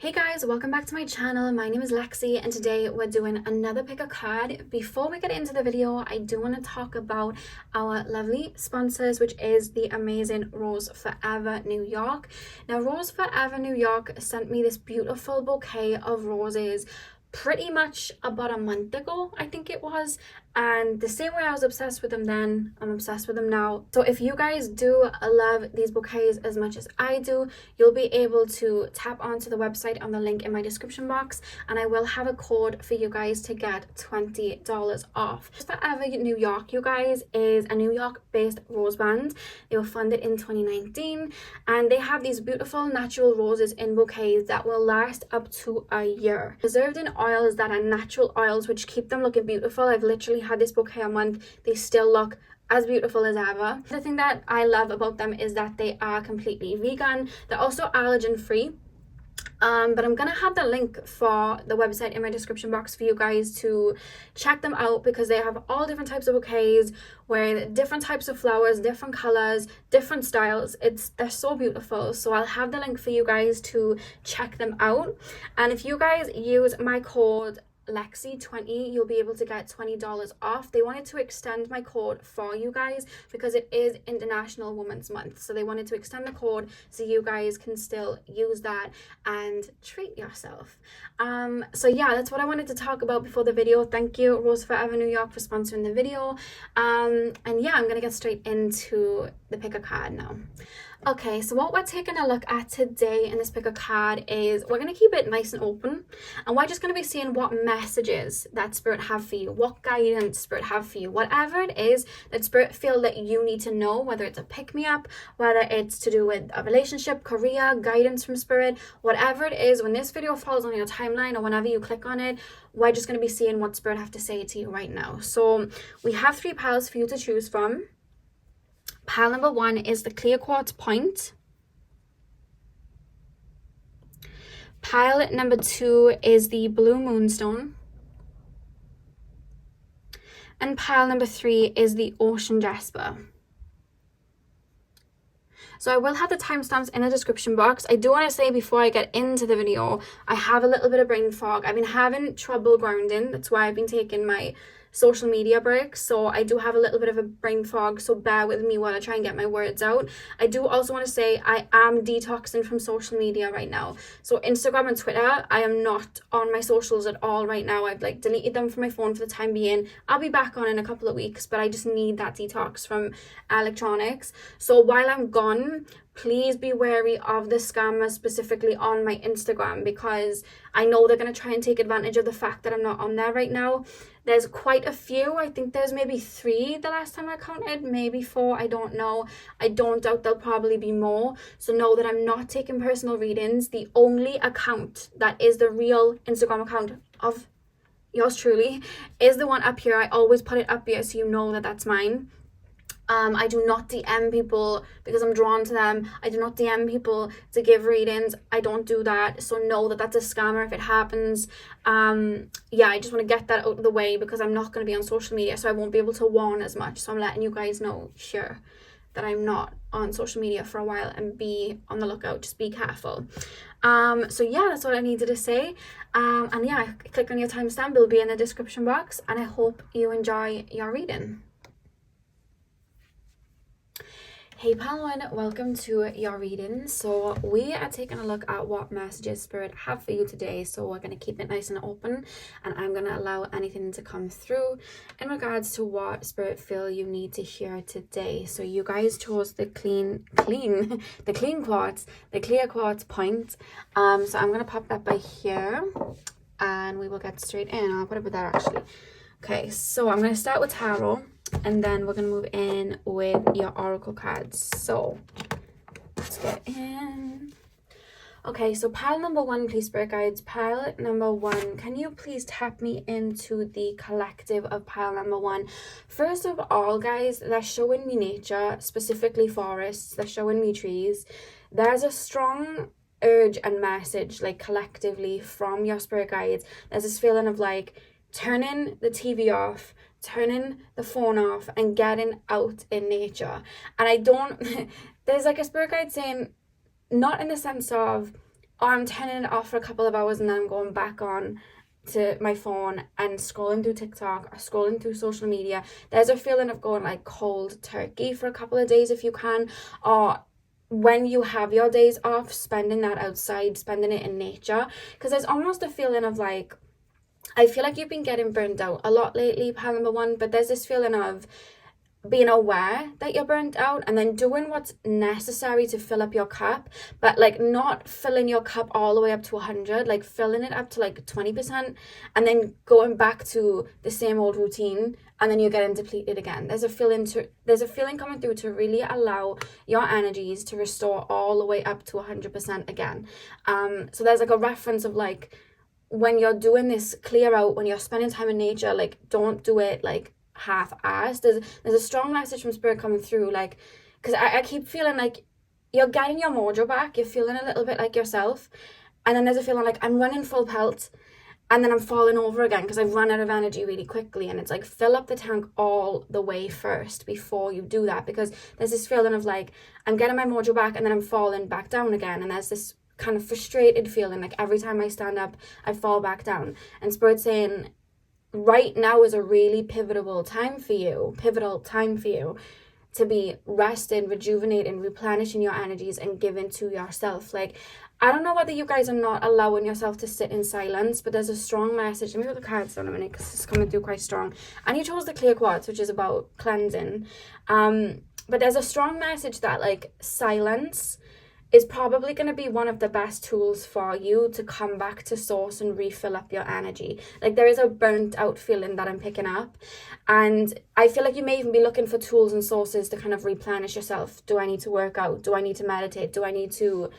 Hey guys, welcome back to my channel. My name is Lexi and today we're doing another pick a card. Before we get into the video, I do want to talk about our lovely sponsors, which is the amazing Rose Forever New York. Now, Rose Forever New York sent me this beautiful bouquet of roses pretty much about a month ago, I think it was. And the same way I was obsessed with them then, I'm obsessed with them now. So if you guys do love these bouquets as much as I do, you'll be able to tap onto the website on the link in my description box, and I will have a code for you guys to get $20 off. Forever New York, you guys, is a New York-based rose band. They were founded in 2019, and they have these beautiful natural roses in bouquets that will last up to a year. Preserved in oils that are natural oils, which keep them looking beautiful. I've literally had this bouquet a month. They still look as beautiful as ever. The thing that I love about them is that they are completely vegan. They're also allergen free. But I'm gonna have the link for the website in my description box for you guys to check them out, because they have all different types of bouquets with different types of flowers, different colors, different styles. They're so beautiful. So I'll have the link for you guys to check them out. And if you guys use my code Lexi20, you'll be able to get $20 off. They wanted to extend my code for you guys because it is International Women's Month, so they wanted to extend the code so you guys can still use that and treat yourself. So yeah, that's what I wanted to talk about before the video. Thank you, Rose Forever New York, for sponsoring the video. And yeah, I'm gonna get straight into the pick a card now. Okay, so what we're taking a look at today in this pick a card is we're going to keep it nice and open, and we're just going to be seeing what messages that Spirit have for you, what guidance Spirit have for you, whatever it is that Spirit feel that you need to know, whether it's a pick-me-up, whether it's to do with a relationship, career, guidance from Spirit, whatever it is. When this video falls on your timeline or whenever you click on it, we're just going to be seeing what Spirit have to say to you right now. So we have 3 piles for you to choose from. Pile number 1 is the clear quartz point. Pile number 2 is the blue moonstone. And pile number 3 is the ocean jasper. So I will have the timestamps in the description box. I do want to say before I get into the video, I have a little bit of brain fog. I've been having trouble grounding. That's why I've been taking my social media breaks. So I do have a little bit of a brain fog. So bear with me while I try and get my words out. I do also want to say I am detoxing from social media right now. So Instagram and Twitter, I am not on my socials at all right now. I've deleted them from my phone for the time being. I'll be back on in a couple of weeks, but I just need that detox from electronics. So while I'm gone, please be wary of the scammers, specifically on my Instagram, because I know they're going to try and take advantage of the fact that I'm not on there right now. There's quite a few. I think there's maybe 3 the last time I counted, maybe 4, I don't know. I don't doubt there'll probably be more. So know that I'm not taking personal readings. The only account that is the real Instagram account of yours truly is the one up here. I always put it up here so you know that that's mine. I do not DM people because I'm drawn to them. I do not DM people to give readings. I don't do that. So know that that's a scammer if it happens. Yeah, I just want to get that out of the way because I'm not going to be on social media, so I won't be able to warn as much. So I'm letting you guys know here that I'm not on social media for a while, and be on the lookout. Just be careful. So yeah, that's what I needed to say. And yeah, click on your timestamp. It'll be in the description box, and I hope you enjoy your reading. Hey pile 1, welcome to your reading. So we are taking a look at what messages Spirit have for you today. So we're going to keep it nice and open, and I'm going to allow anything to come through in regards to what Spirit feel you need to hear today. So you guys chose the clean quartz, the clear quartz point. So I'm going to pop that by here, and we will get straight in. I'll put it with that actually. Okay, so I'm going to start with tarot, and then we're going to move in with your oracle cards. So let's get in. Okay, so pile number 1, please, Spirit guides. Pile number 1, can you please tap me into the collective of pile number 1? First of all, guys, they're showing me nature, specifically forests. They're showing me trees. There's a strong urge and message, collectively, from your Spirit guides. There's this feeling of turning the TV off, turning the phone off, and getting out in nature. And I don't, there's a Spirit guide saying, not in the sense of, or I'm turning it off for a couple of hours and then I'm going back on to my phone and scrolling through TikTok or scrolling through social media. There's a feeling of going like cold turkey for a couple of days if you can, or when you have your days off, spending that outside, spending it in nature, because there's almost a feeling of like, I feel like you've been getting burnt out a lot lately, pile number one, but there's this feeling of being aware that you're burnt out and then doing what's necessary to fill up your cup, but like not filling your cup all the way up to 100, like filling it up to like 20% and then going back to the same old routine, and then you're getting depleted again. There's a feeling coming through to really allow your energies to restore all the way up to 100% again. So there's like a reference of like, when you're doing this clear out, when you're spending time in nature, like don't do it like half-assed. There's a strong message from spirit coming through, like, because I keep feeling like you're getting your mojo back, you're feeling a little bit like yourself, and then there's a feeling like I'm running full pelt and then I'm falling over again because I've run out of energy really quickly. And it's like, fill up the tank all the way first before you do that, because there's this feeling of like I'm getting my mojo back and then I'm falling back down again, and there's this kind of frustrated feeling like every time I stand up I fall back down. And spirit's saying right now is a really pivotal time for you to be resting, rejuvenating, replenishing your energies and giving to yourself. Like, I don't know whether you guys are not allowing yourself to sit in silence, but there's a strong message. Let me put the cards down a minute because it's coming through quite strong. And you chose the clear quartz, which is about cleansing. But there's a strong message that like silence is probably going to be one of the best tools for you to come back to source and refill up your energy. Like, there is a burnt out feeling that I'm picking up, and I feel like you may even be looking for tools and sources to kind of replenish yourself. Do I need to work out? Do I need to meditate? Do I need to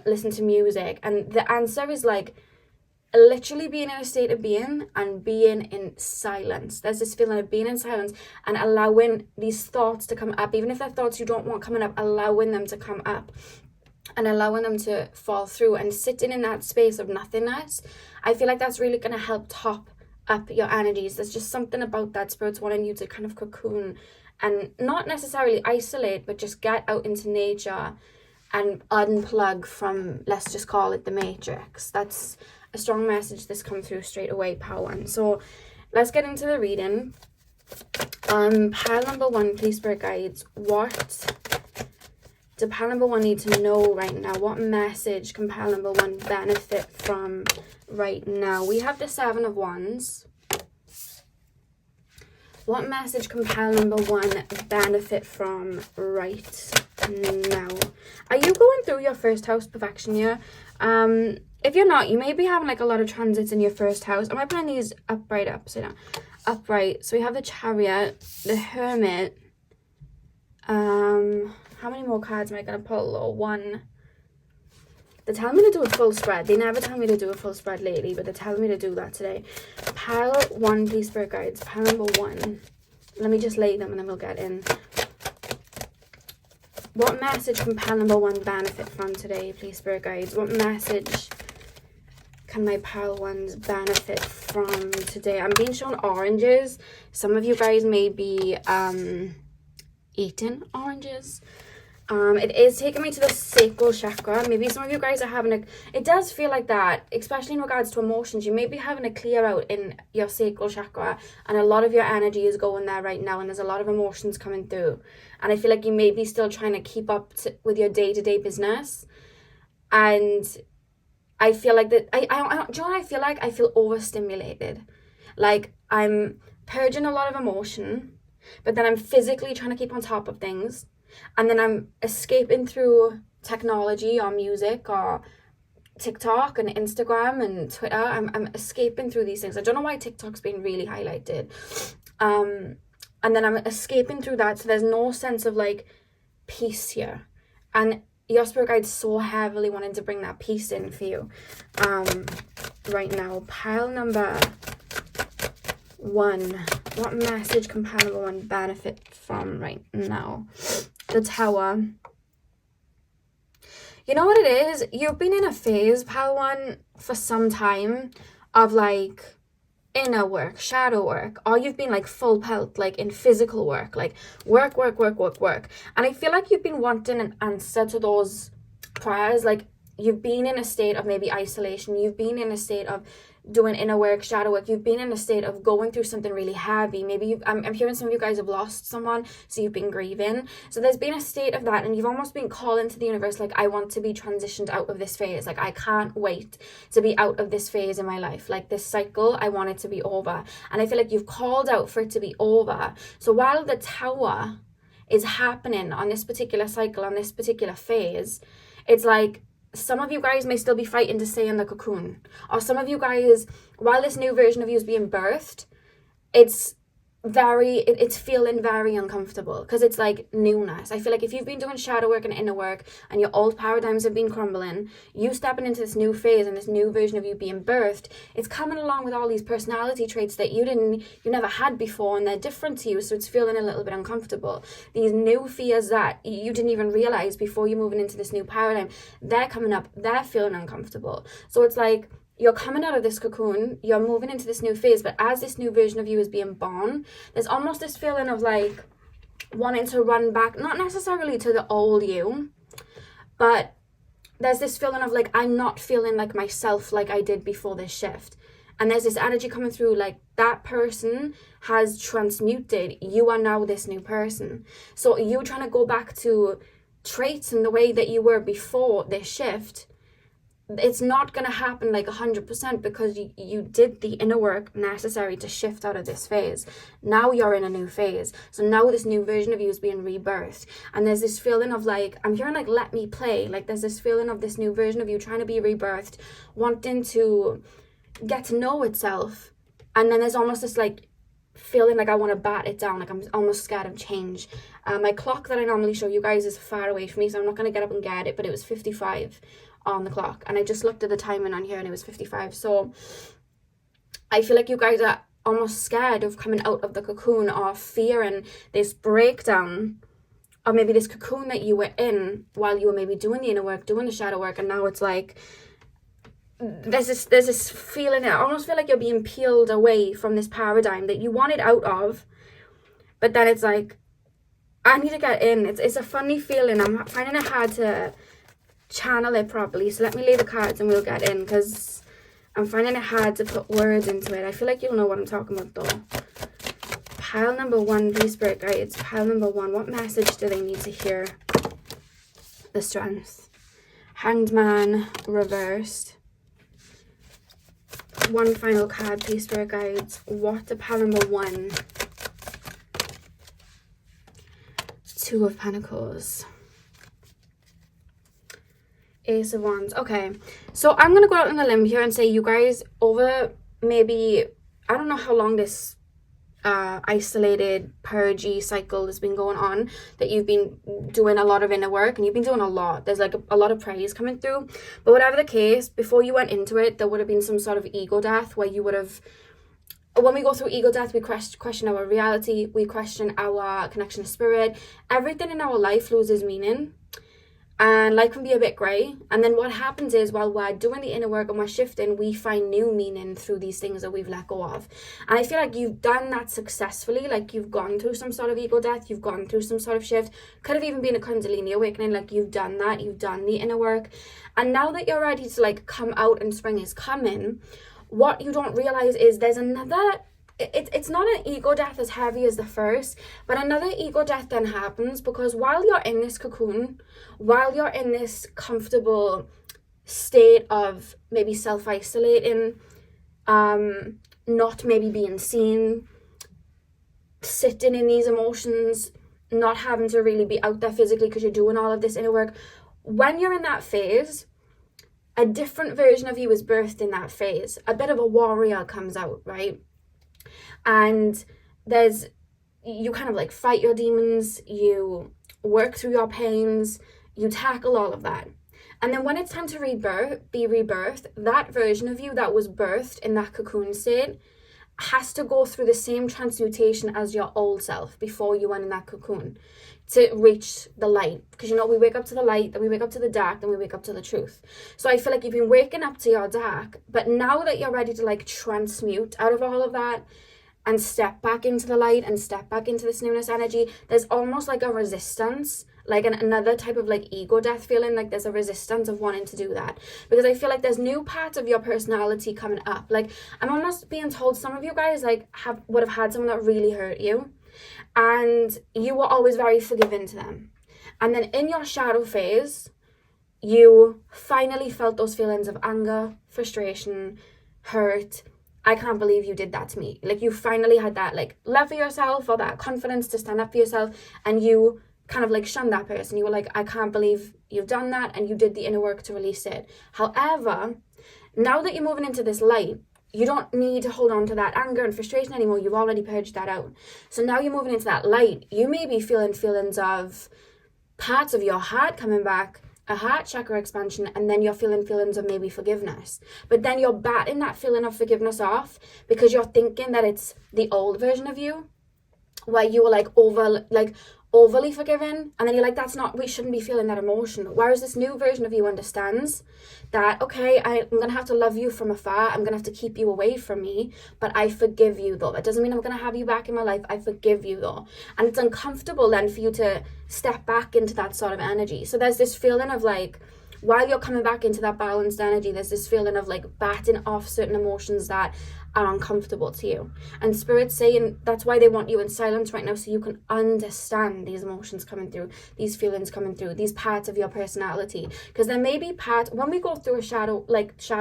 listen to music? And the answer is like literally being in a state of being and being in silence. There's this feeling of being in silence and allowing these thoughts to come up, even if they're thoughts you don't want coming up, allowing them to come up and allowing them to fall through and sitting in that space of nothingness. I feel like that's really going to help top up your energies. There's just something about that spirit's wanting you to kind of cocoon and not necessarily isolate, but just get out into nature and unplug from, let's just call it the matrix. That's a strong message that's come through straight away, pile one. So let's get into the reading. Pile number one, please, spirit guides, what do pile number one need to know right now? What message can pile number one benefit from right now? We have the Seven of Wands. What message can pile number one benefit from right now? Are you going through your first house perfection year? If you're not, you may be having like a lot of transits in your first house. Am I putting these upright, upside down? Upright. So we have the Chariot, the Hermit. How many more cards am I going to pull? Or one. They're telling me to do a full spread. They never tell me to do a full spread lately, but they're telling me to do that today. Pile one, please, spirit guides. Pile number one. Let me just lay them and then we'll get in. What message can pile number one benefit from today, please, spirit guides? What message can my pile ones benefit from today? I'm being shown oranges. Some of you guys may be eating oranges. It is taking me to the sacral chakra. Maybe some of you guys are having a, it does feel like that, especially in regards to emotions. You may be having a clear out in your sacral chakra, and a lot of your energy is going there right now, and there's a lot of emotions coming through. And I feel like you may be still trying to keep up with your day-to-day business. And I feel like that, do you know what I feel like? I feel overstimulated. Like I'm purging a lot of emotion, but then I'm physically trying to keep on top of things. And then I'm escaping through technology or music or TikTok and Instagram and Twitter. I'm escaping through these things. I don't know why TikTok's been really highlighted. And then I'm escaping through that. So there's no sense of like peace here. And your spirit guide's so heavily wanting to bring that peace in for you right now. Pile number one. What message can pile number one benefit from right now? The Tower. You know what it is? You've been in a phase, pile one, for some time of like inner work, shadow work, or you've been like full pelt, like in physical work, like work. And I feel like you've been wanting an answer to those prayers. Like you've been in a state of maybe isolation, you've been in a state of doing inner work, shadow work, you've been in a state of going through something really heavy. Maybe I'm hearing some of you guys have lost someone, so you've been grieving. So there's been a state of that, and you've almost been calling to the universe, like, I want to be transitioned out of this phase. Like, I can't wait to be out of this phase in my life. Like, this cycle, I want it to be over. And I feel like you've called out for it to be over. So while the Tower is happening on this particular cycle, on this particular phase, it's like, some of you guys may still be fighting to stay in the cocoon. Or some of you guys, while this new version of you is being birthed, it's feeling very uncomfortable, because it's like newness. I feel like if you've been doing shadow work and inner work and your old paradigms have been crumbling, you stepping into this new phase and this new version of you being birthed, it's coming along with all these personality traits that you never had before, and they're different to you, so it's feeling a little bit uncomfortable. These new fears that you didn't even realize before you're moving into this new paradigm, they're coming up, they're feeling uncomfortable. So it's like, you're coming out of this cocoon, you're moving into this new phase, but as this new version of you is being born, there's almost this feeling of like wanting to run back, not necessarily to the old you, but there's this feeling of like, I'm not feeling like myself like I did before this shift. And there's this energy coming through, like, that person has transmuted, you are now this new person. So you trying to go back to traits and the way that you were before this shift, it's not going to happen like 100%, because you did the inner work necessary to shift out of this phase. Now you're in a new phase. So now this new version of you is being rebirthed. And there's this feeling of like, I'm hearing like, let me play. Like, there's this feeling of this new version of you trying to be rebirthed, wanting to get to know itself. And then there's almost this like feeling like I want to bat it down. Like, I'm almost scared of change. My clock that I normally show you guys is far away from me, so I'm not going to get up and get it, but it was 55 on the clock, and I just looked at the timing on here and it was 55. So I feel like you guys are almost scared of coming out of the cocoon, or fearing this breakdown, or maybe this cocoon that you were in while you were maybe doing the inner work, doing the shadow work, and now it's like there's this feeling. I almost feel like you're being peeled away from this paradigm that you wanted out of, but then it's like, I need to get in. It's a funny feeling. I'm finding it hard to channel it properly, so let me lay the cards and we'll get in, because I'm finding it hard to put words into it. I feel like you'll know what I'm talking about though. Pile number one, please, spirit guides. Pile number one, what message do they need to hear? The Strength. Hanged Man reversed. One final card, please, spirit guides. What the pile number one? Two of Pentacles. Ace of Wands. Okay, so I'm gonna go out on a limb here and say you guys, over maybe, I don't know how long this isolated purgy cycle has been going on, that you've been doing a lot of inner work, and you've been doing a lot. There's like a lot of praise coming through, but whatever the case, before you went into it, there would have been some sort of ego death, where you would have, when we go through ego death, we question our reality, we question our connection to spirit. Everything in our life loses meaning, and life can be a bit grey. And then what happens is, while we're doing the inner work and we're shifting, we find new meaning through these things that we've let go of. And I feel like you've done that successfully. Like, you've gone through some sort of ego death, you've gone through some sort of shift, could have even been a Kundalini awakening. Like, you've done that, you've done the inner work, and now that you're ready to like come out and spring is coming, what you don't realize is there's another, it's not an ego death as heavy as the first, but another ego death then happens, because while you're in this cocoon, while you're in this comfortable state of maybe self-isolating, not maybe being seen, sitting in these emotions, not having to really be out there physically because you're doing all of this inner work, when you're in that phase, a different version of you is birthed in that phase. A bit of a warrior comes out, right? And you kind of like fight your demons, you work through your pains, you tackle all of that. And then when it's time to be rebirthed, that version of you that was birthed in that cocoon state has to go through the same transmutation as your old self before you went in that cocoon to reach the light. Because, you know, we wake up to the light, then we wake up to the dark, then we wake up to the truth. So I feel like you've been waking up to your dark, but now that you're ready to like transmute out of all of that and step back into the light and step back into this newness energy, there's almost like a resistance like another type of like ego death feeling, like there's a resistance of wanting to do that, because I feel like there's new parts of your personality coming up. Like I'm almost being told some of you guys like would have had someone that really hurt you, and you were always very forgiving to them, and then in your shadow phase you finally felt those feelings of anger, frustration, hurt. I can't believe you did that to me. Like you finally had that like love for yourself, or that confidence to stand up for yourself, and you kind of like shunned that person. You were like, I can't believe you've done that, and you did the inner work to release it. However, now that you're moving into this light, you don't need to hold on to that anger and frustration anymore. You've already purged that out. So now you're moving into that light. You may be feeling feelings of parts of your heart coming back, a heart chakra expansion, and then you're feeling feelings of maybe forgiveness. But then you're batting that feeling of forgiveness off because you're thinking that it's the old version of you, where you were like overly forgiving, and then you're like, that's not, we shouldn't be feeling that emotion. Whereas this new version of you understands that, okay, I'm gonna have to love you from afar, I'm gonna have to keep you away from me, but I forgive you though. That doesn't mean I'm gonna have you back in my life. I forgive you though. And it's uncomfortable then for you to step back into that sort of energy. So there's this feeling of like, while you're coming back into that balanced energy, there's this feeling of like batting off certain emotions that are uncomfortable to you. And Spirit's saying that's why they want you in silence right now, so you can understand these emotions coming through, these feelings coming through, these parts of your personality. Because there may be when we go through a shadow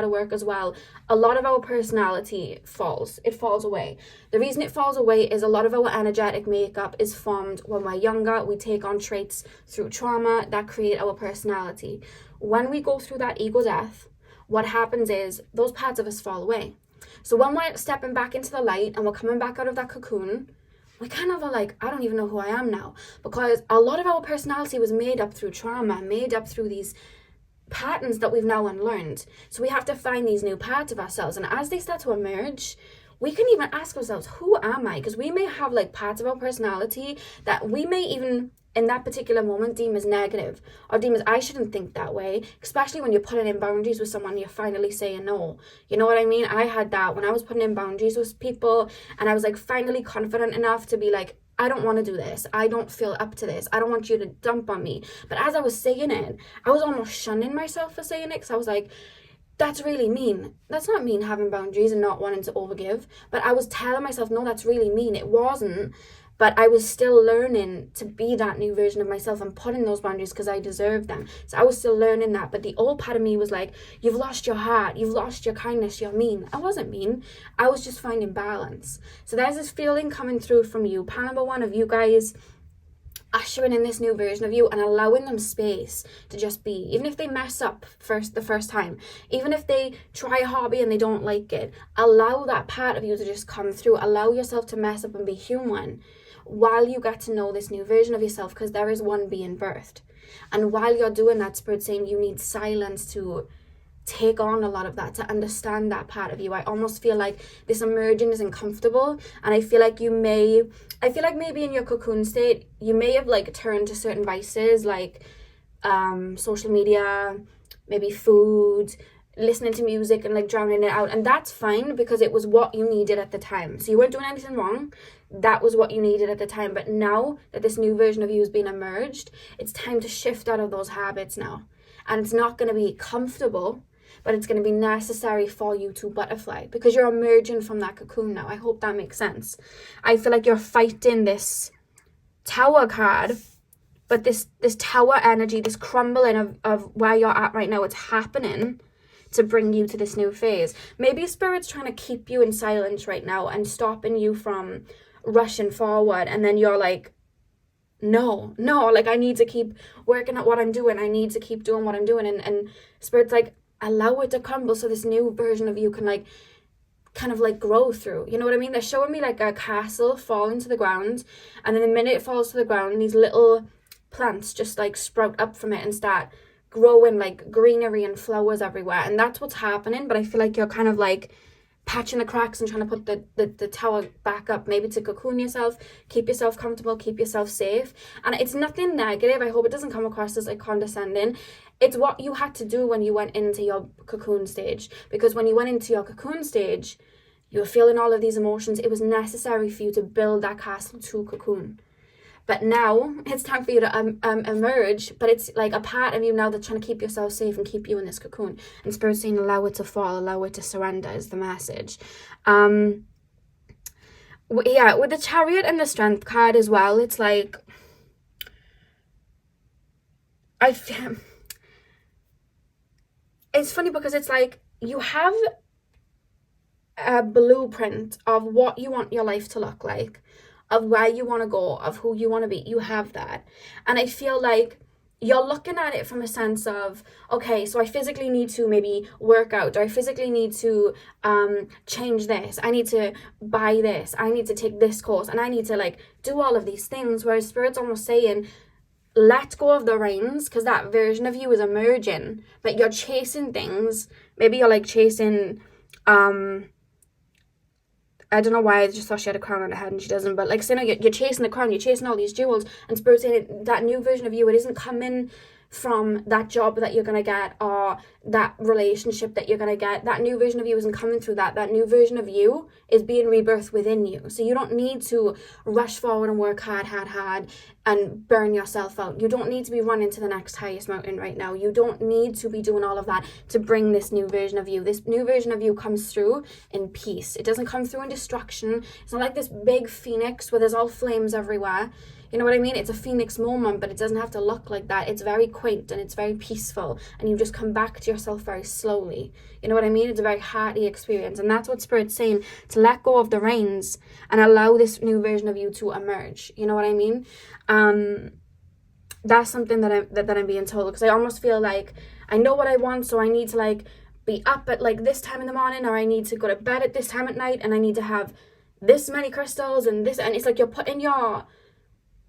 work as well, a lot of our personality falls away. The reason it falls away is a lot of our energetic makeup is formed when we're younger. We take on traits through trauma that create our personality. When we go through that ego death, what happens is those parts of us fall away. So when we're stepping back into the light and we're coming back out of that cocoon, we kind of are like, I don't even know who I am now, because a lot of our personality was made up through trauma, made up through these patterns that we've now unlearned. So we have to find these new parts of ourselves, and as they start to emerge, we can even ask ourselves, who am I? Because we may have like parts of our personality that we may even in that particular moment deem as negative, or deem as, I shouldn't think that way, especially when you're putting in boundaries with someone, you're finally saying no. You know what I mean? I had that when I was putting in boundaries with people, and I was like finally confident enough to be like, I don't want to do this, I don't feel up to this, I don't want you to dump on me. But as I was saying it, I was almost shunning myself for saying it, because I was like, that's really mean. That's not mean, having boundaries and not wanting to overgive. But I was telling myself, no, that's really mean. It wasn't. But I was still learning to be that new version of myself and putting those boundaries because I deserved them. So I was still learning that. But the old part of me was like, you've lost your heart, you've lost your kindness, you're mean. I wasn't mean. I was just finding balance. So there's this feeling coming through from you. Part number one of you guys ushering in this new version of you and allowing them space to just be. Even if they mess up the first time, even if they try a hobby and they don't like it, allow that part of you to just come through. Allow yourself to mess up and be human while you get to know this new version of yourself, because there is one being birthed. And while you're doing that, Spirit's saying you need silence to take on a lot of that, to understand that part of you. I almost feel like this emerging is uncomfortable, and I feel like maybe in your cocoon state you may have like turned to certain vices like social media, maybe food, listening to music, and like drowning it out. And that's fine, because it was what you needed at the time. So you weren't doing anything wrong. That was what you needed at the time. But now that this new version of you has been emerged, it's time to shift out of those habits now. And it's not going to be comfortable, but it's going to be necessary for you to butterfly, because you're emerging from that cocoon now. I hope that makes sense. I feel like you're fighting this Tower card, but this Tower energy, this crumbling of where you're at right now, it's happening to bring you to this new phase. Maybe Spirit's trying to keep you in silence right now and stopping you from rushing forward, and then you're like, no, like I need to keep working at what I'm doing, I need to keep doing what I'm doing, and Spirit's like, allow it to crumble so this new version of you can like kind of like grow through. You know what I mean? They're showing me like a castle falling to the ground, and then the minute it falls to the ground, these little plants just like sprout up from it and start growing like greenery and flowers everywhere. And that's what's happening. But I feel like you're kind of like patching the cracks and trying to put the tower back up, maybe to cocoon yourself, keep yourself comfortable, keep yourself safe. And it's nothing negative. I hope it doesn't come across as like condescending. It's what you had to do when you went into your cocoon stage. Because when you went into your cocoon stage, you were feeling all of these emotions. It was necessary for you to build that castle to cocoon. but now it's time for you to emerge. But it's like a part of you now that's trying to keep yourself safe and keep you in this cocoon. And Spirit's saying, allow it to fall, allow it to surrender is the message. Yeah, with the Chariot and the Strength card as well, it's like, it's funny because it's like you have a blueprint of what you want your life to look like, of where you want to go, of who you want to be. You have that. And I feel like you're looking at it from a sense of, okay, so I physically need to maybe work out, or I physically need to change this. I need to buy this. I need to take this course, and I need to like do all of these things. Whereas Spirit's almost saying, let go of the reins, because that version of you is emerging, but you're chasing things. Maybe you're like chasing, I don't know why I just thought she had a crown on her head and she doesn't, but like, so no, you're chasing the crown, you're chasing all these jewels, and Spirit's saying that new version of you, it isn't coming from that job that you're gonna get, or that relationship that you're gonna get. That new version of you isn't coming through that. That new version of you is being rebirthed within you. So you don't need to rush forward and work hard and burn yourself out. You don't need to be running to the next highest mountain right now. You don't need to be doing all of that to bring this new version of you. This new version of you comes through in peace. It doesn't come through in destruction. It's not like this big phoenix where there's all flames everywhere. You know what I mean? It's a phoenix moment, but it doesn't have to look like that. It's very quaint and it's very peaceful, and you just come back to yourself very slowly. You know what I mean? It's a very hearty experience, and that's what Spirit's saying, to let go of the reins and allow this new version of you to emerge. You know what I mean? That's something that I'm being told, because I almost feel like I know what I want, so I need to like be up at like this time in the morning, or I need to go to bed at this time at night, and I need to have this many crystals and this, and it's like you're putting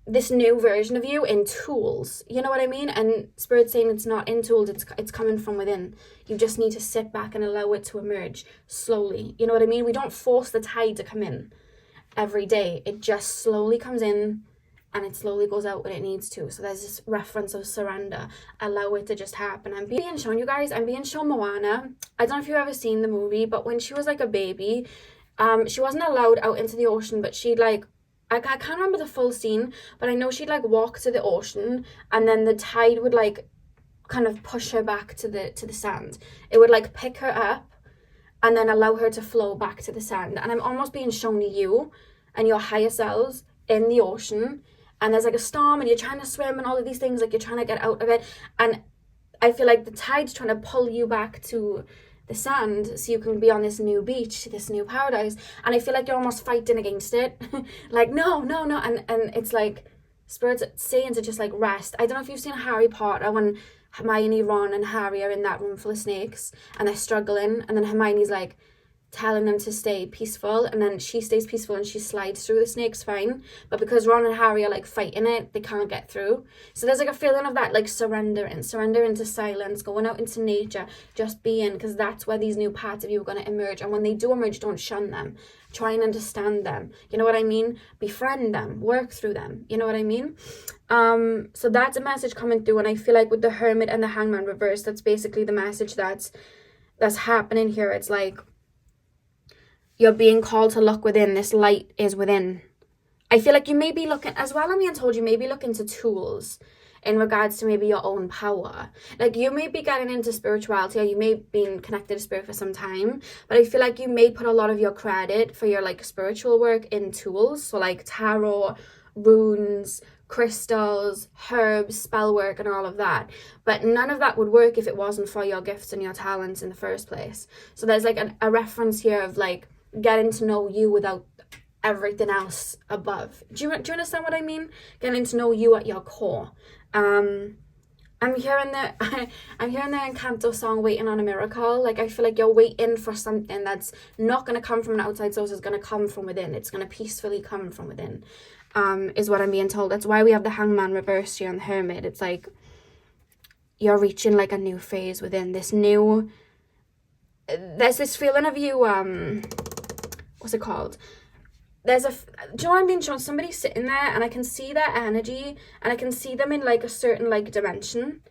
this new version of you in tools. You know what I mean? And Spirit's saying it's not in tools, it's coming from within. You just need to sit back and allow it to emerge slowly. You know what I mean? We don't force the tide to come in every day. It just slowly comes in and it slowly goes out when it needs to. So there's this reference of surrender. Allow it to just happen. I'm being shown, you guys, I'm being shown Moana. I don't know if you've ever seen the movie, but when she was like a baby, she wasn't allowed out into the ocean, but she'd like, I can't remember the full scene, but I know she'd like walk to the ocean, and then the tide would like kind of push her back to the sand. It would like pick her up and then allow her to flow back to the sand. And I'm almost being shown you and your higher selves in the ocean, and there's like a storm and you're trying to swim and all of these things, like you're trying to get out of it, and I feel like the tide's trying to pull you back to the sand so you can be on this new beach, this new paradise, and I feel like you're almost fighting against it. Like no, and it's like Spirit's saying to just like rest. I don't know if you've seen Harry Potter, when Hermione, Ron and Harry are in that room full of snakes and they're struggling, and then Hermione's like telling them to stay peaceful, and then she stays peaceful and she slides through the snakes fine, but because Ron and Harry are like fighting it, they can't get through. So there's like a feeling of that, like surrender into silence, going out into nature, just being, because that's where these new parts of you are going to emerge. And when they do emerge, don't shun them, try and understand them. You know what I mean? Befriend them, work through them. You know what I mean? So that's a message coming through, and I feel like with the Hermit and the Hangman reversed, that's basically the message that's happening here. It's like you're being called to look within. This light is within. I feel like you may be looking, as well, I'm being told you may be looking to tools in regards to maybe your own power. Like you may be getting into spirituality, or you may have been connected to spirit for some time, but I feel like you may put a lot of your credit for your like spiritual work in tools. So like tarot, runes, crystals, herbs, spell work and all of that. But none of that would work if it wasn't for your gifts and your talents in the first place. So there's like a reference here of like getting to know you without everything else above. Do you understand what I mean? Getting to know you at your core. I'm hearing the Encanto song, Waiting on a Miracle. Like I feel like you're waiting for something that's not going to come from an outside source. It's going to come from within. It's going to peacefully come from within, is what I'm being told. That's why we have the Hangman reversed here on the Hermit. It's like you're reaching like a new phase within this new, there's this feeling of you, what's it called? Do you know what I'm being shown? Somebody's sitting there and I can see their energy and I can see them in like a certain like dimension,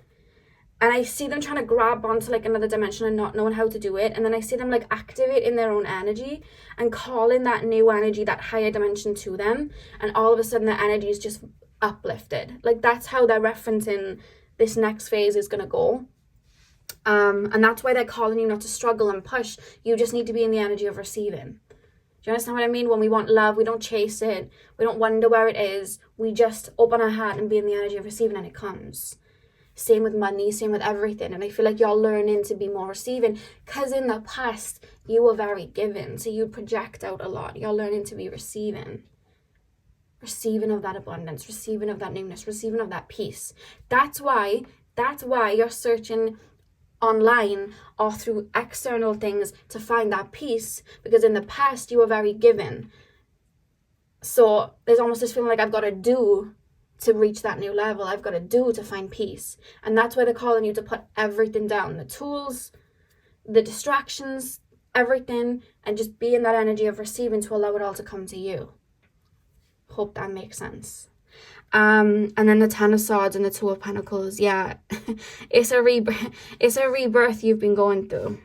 and I see them trying to grab onto like another dimension and not knowing how to do it, and then I see them like activate in their own energy and call in that new energy, that higher dimension to them, and all of a sudden their energy is just uplifted. Like, that's how they're referencing this next phase is going to go. And that's why they're calling you not to struggle and push. You just need to be in the energy of receiving. Do you understand what I mean? When we want love, we don't chase it. We don't wonder where it is. We just open our heart and be in the energy of receiving, and it comes. Same with money, same with everything. And I feel like you're learning to be more receiving, because in the past, you were very giving. So you project out a lot. You're learning to be receiving. Receiving of that abundance, receiving of that newness, receiving of that peace. That's why you're searching online or through external things to find that peace, because in the past you were very given. So there's almost this feeling like I've got to do to reach that new level. I've got to do to find peace. And that's why they're calling you to put everything down, the tools, the distractions, everything, and just be in that energy of receiving to allow it all to come to you. Hope that makes sense. And then the Ten of Swords and the Two of Pentacles. Yeah, it's a rebirth you've been going through.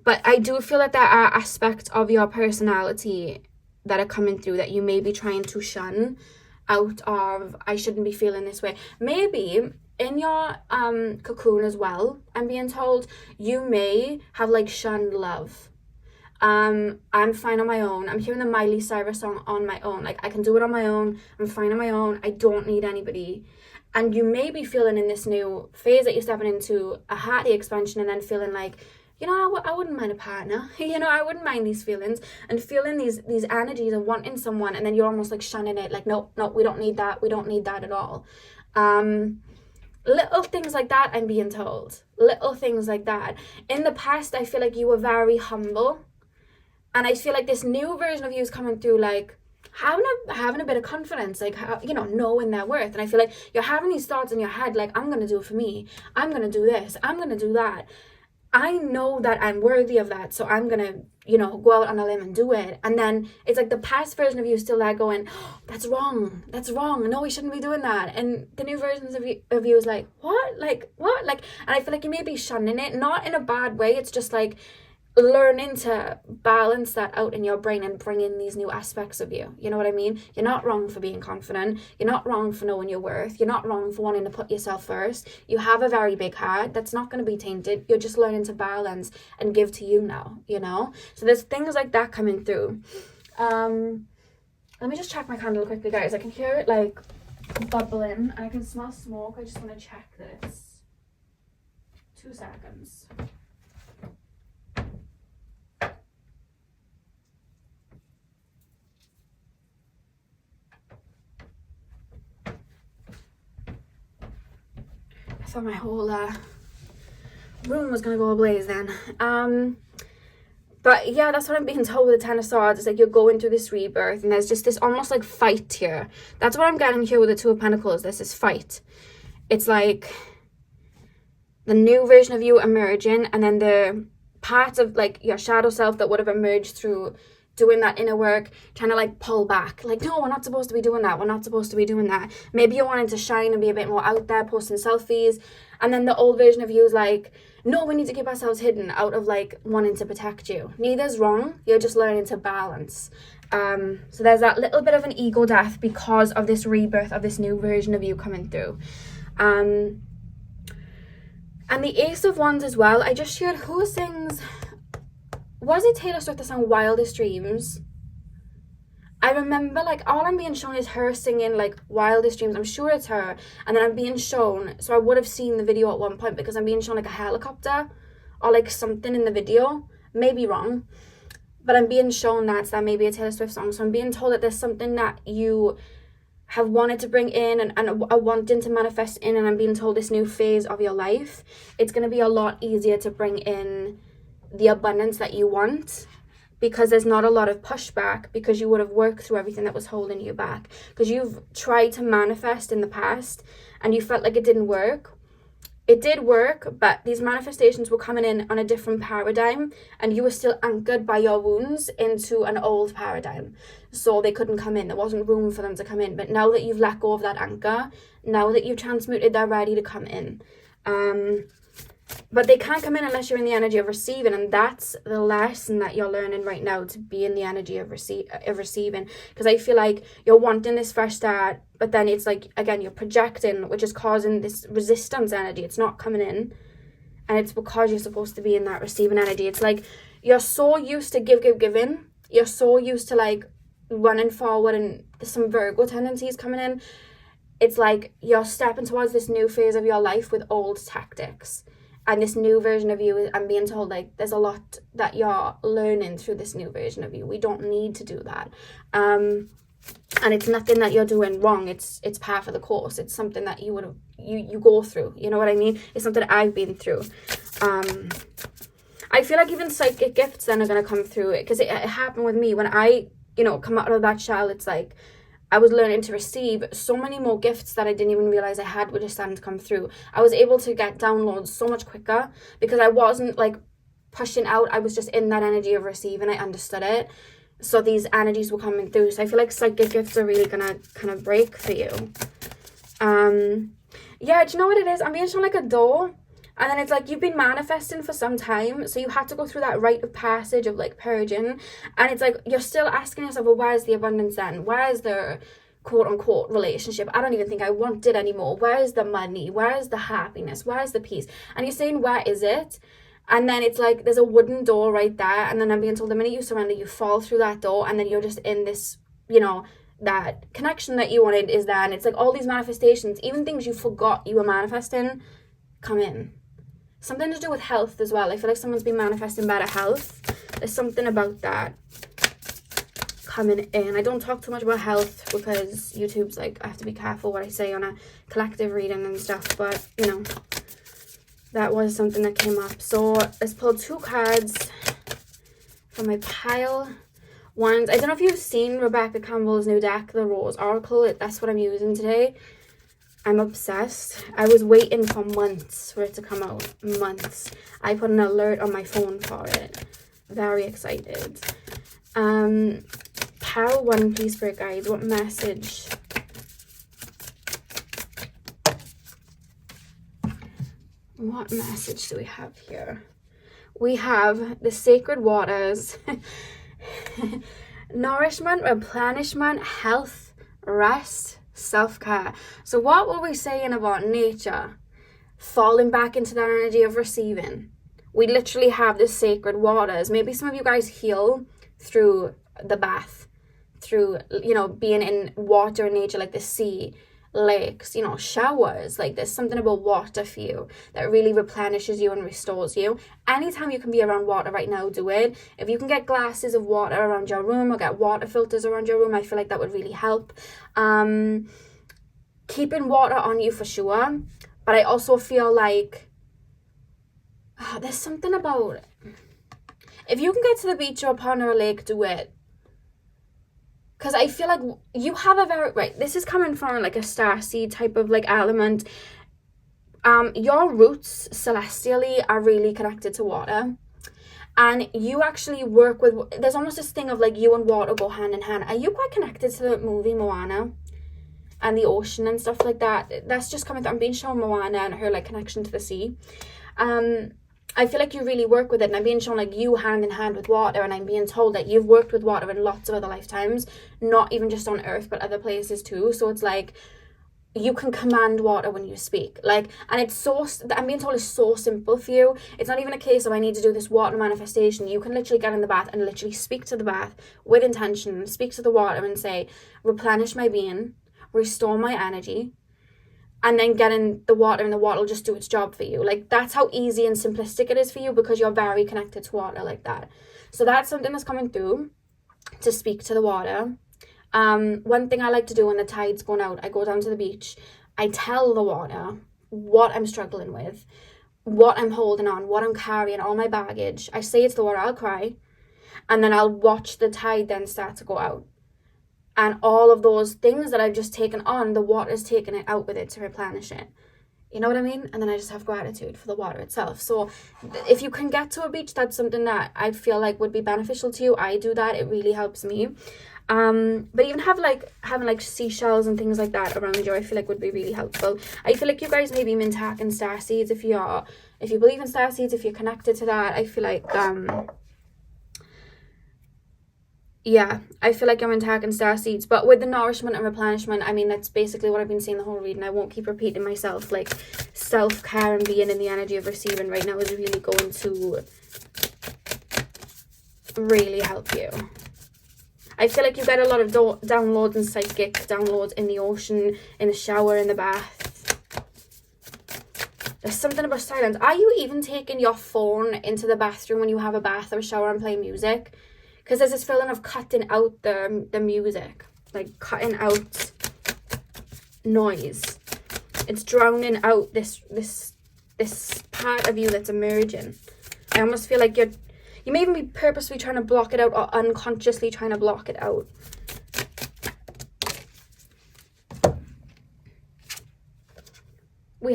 But I do feel that there are aspects of your personality that are coming through that you may be trying to shun out of, I shouldn't be feeling this way. Maybe in your cocoon as well, I'm being told, you may have like shunned love. I'm fine on my own. I'm hearing the Miley Cyrus song, On My Own. Like, I can do it on my own. I'm fine on my own. I don't need anybody. And you may be feeling in this new phase that you're stepping into a hearty expansion, and then feeling like, you know, I wouldn't mind a partner. You know, I wouldn't mind these feelings, and feeling these energies of wanting someone, and then you're almost like shunning it. Like, no, we don't need that. We don't need that at all. Little things like that, I'm being told. Little things like that. In the past, I feel like you were very humble. And I feel like this new version of you is coming through, like, having a bit of confidence, like, you know, knowing their worth. And I feel like you're having these thoughts in your head, like, I'm going to do it for me. I'm going to do this. I'm going to do that. I know that I'm worthy of that. So I'm going to, you know, go out on a limb and do it. And then it's like the past version of you is still there going, oh, that's wrong. That's wrong. No, we shouldn't be doing that. And the new versions of you is like, what? Like, what? Like, and I feel like you may be shunning it, not in a bad way. It's just like, learning to balance that out in your brain and bring in these new aspects of you. You know what I mean? You're not wrong for being confident. You're not wrong for knowing your worth. You're not wrong for wanting to put yourself first. You have a very big heart. That's not going to be tainted. You're just learning to balance and give to you now, you know? So there's things like that coming through. Let me just check my candle quickly, guys. I can hear it like bubbling and I can smell smoke. I just want to check this. 2 seconds. I thought my whole room was going to go ablaze then. But yeah, that's what I'm being told with the Ten of Swords. It's like you're going through this rebirth, and there's just this almost like fight here. That's what I'm getting here with the Two of Pentacles. There's this fight. It's like the new version of you emerging, and then the parts of like your shadow self that would have emerged through doing that inner work, trying to like pull back. Like, no, we're not supposed to be doing that. We're not supposed to be doing that. Maybe you're wanting to shine and be a bit more out there, posting selfies. And then the old version of you is like, no, we need to keep ourselves hidden out of like wanting to protect you. Neither's wrong. You're just learning to balance. So there's that little bit of an ego death because of this rebirth of this new version of you coming through. And the Ace of Wands as well. I just shared who sings... Was it Taylor Swift that sang Wildest Dreams? I remember, like, all I'm being shown is her singing, like, Wildest Dreams. I'm sure it's her. And then I'm being shown, so I would have seen the video at one point because I'm being shown, like, a helicopter or, like, something in the video. Maybe wrong. But I'm being shown that may be a Taylor Swift song. So I'm being told that there's something that you have wanted to bring in and are wanting to manifest in. And I'm being told this new phase of your life, it's going to be a lot easier to bring in the abundance that you want, because there's not a lot of pushback, because you would have worked through everything that was holding you back, because you've tried to manifest in the past and you felt like it didn't work. It did work, but these manifestations were coming in on a different paradigm, and you were still anchored by your wounds into an old paradigm, so they couldn't come in. There wasn't room for them to come in. But now that you've let go of that anchor, now that you've transmuted, they're ready to come in. But they can't come in unless you're in the energy of receiving, and that's the lesson that you're learning right now, to be in the energy of receiving. Because I feel like you're wanting this fresh start, but then it's like, again, you're projecting, which is causing this resistance energy. It's not coming in, and it's because you're supposed to be in that receiving energy. It's like you're so used to giving. You're so used to like running forward, and there's some Virgo tendencies coming in. It's like you're stepping towards this new phase of your life with old tactics. And this new version of you, I'm being told, like, there's a lot that you're learning through this new version of you. We don't need to do that. And it's nothing that you're doing wrong. It's part of the course. It's something that you would have, you go through. You know what I mean? It's something I've been through. I feel like even psychic gifts then are going to come through it. Because it happened with me when I, come out of that shell. It's like, I was learning to receive so many more gifts that I didn't even realize I had were just starting to come through. I was able to get downloads so much quicker because I wasn't like pushing out. I was just in that energy of receiving. I understood it. So these energies were coming through. So I feel like psychic gifts are really gonna kind of break for you. Yeah, do you know what it is? I'm being shown like a door. And then it's like you've been manifesting for some time. So you had to go through that rite of passage of like purging. And it's like you're still asking yourself, well, where's the abundance then? Where's the quote unquote relationship? I don't even think I want it anymore. Where's the money? Where's the happiness? Where's the peace? And you're saying, where is it? And then it's like there's a wooden door right there. And then I'm being told the minute you surrender, you fall through that door. And then you're just in this, that connection that you wanted is there. And it's like all these manifestations, even things you forgot you were manifesting, come in. Something to do with health as well. I feel like someone's been manifesting better health. There's something about that coming in. I don't talk too much about health because YouTube's like, I have to be careful what I say on a collective reading and stuff. But, that was something that came up. So let's pull 2 cards from my pile. Ones, I don't know if you've seen Rebecca Campbell's new deck, the Rose Oracle. That's what I'm using today. I'm obsessed. I was waiting for months for it to come out. Months. I put an alert on my phone for it. Very excited. Pile 1, please, for guides. What message? What message do we have here? We have the sacred waters. Nourishment, replenishment, health, rest, self-care. So what were we saying about nature? Falling back into that energy of receiving. We literally have the sacred waters. Maybe some of you guys heal through the bath, through, being in water and nature, like the sea, lakes, showers. Like there's something about water for you that really replenishes you and restores you. Anytime you can be around water right now, do it. If you can get glasses of water around your room or get water filters around your room, I feel like that would really help. Keeping water on you for sure, but I also feel like there's something about, if you can get to the beach or a pond or a lake, do it. Because I feel like you have a very, right, this is coming from like a starseed type of like element. Your roots celestially are really connected to water. And you actually work with, there's almost this thing of like you and water go hand in hand. Are you quite connected to the movie Moana? And the ocean and stuff like that? That's just coming through. I'm being shown Moana and her like connection to the sea. I feel like you really work with it, and I'm being shown like you hand in hand with water, and I'm being told that you've worked with water in lots of other lifetimes, not even just on Earth, but other places too. So it's like you can command water when you speak, like, and it's so, I'm being told it's so simple for you. It's not even a case of I need to do this water manifestation. You can literally get in the bath and literally speak to the bath with intention, speak to the water and say, replenish my being, restore my energy. And then get in the water, and the water will just do its job for you. Like, that's how easy and simplistic it is for you, because you're very connected to water like that. So that's something that's coming through, to speak to the water. One thing I like to do when the tide's going out, I go down to the beach. I tell the water what I'm struggling with, what I'm holding on, what I'm carrying, all my baggage. I say it's the water, I'll cry. And then I'll watch the tide then start to go out. And all of those things that I've just taken on, the water's taking it out with it to replenish it. You know what I mean? And then I just have gratitude for the water itself. So if you can get to a beach, that's something that I feel like would be beneficial to you. I do that. It really helps me. But even having like seashells and things like that around you, I feel like would be really helpful. I feel like you guys may be Mintak and Starseeds if you're If you believe in starseeds, if you're connected to that, I feel like yeah, I feel like I'm attacking starseeds. But with the nourishment and replenishment, I mean, that's basically what I've been saying the whole reading. I won't keep repeating myself. Like, self-care and being in the energy of receiving right now is really going to really help you. I feel like you get a lot of downloads and psychic downloads in the ocean, in the shower, in the bath. There's something about silence. Are you even taking your phone into the bathroom when you have a bath or a shower and play music? Because there's this feeling of cutting out the music, like cutting out noise. It's drowning out this part of you that's emerging. I almost feel like you may even be purposely trying to block it out or unconsciously trying to block it out. We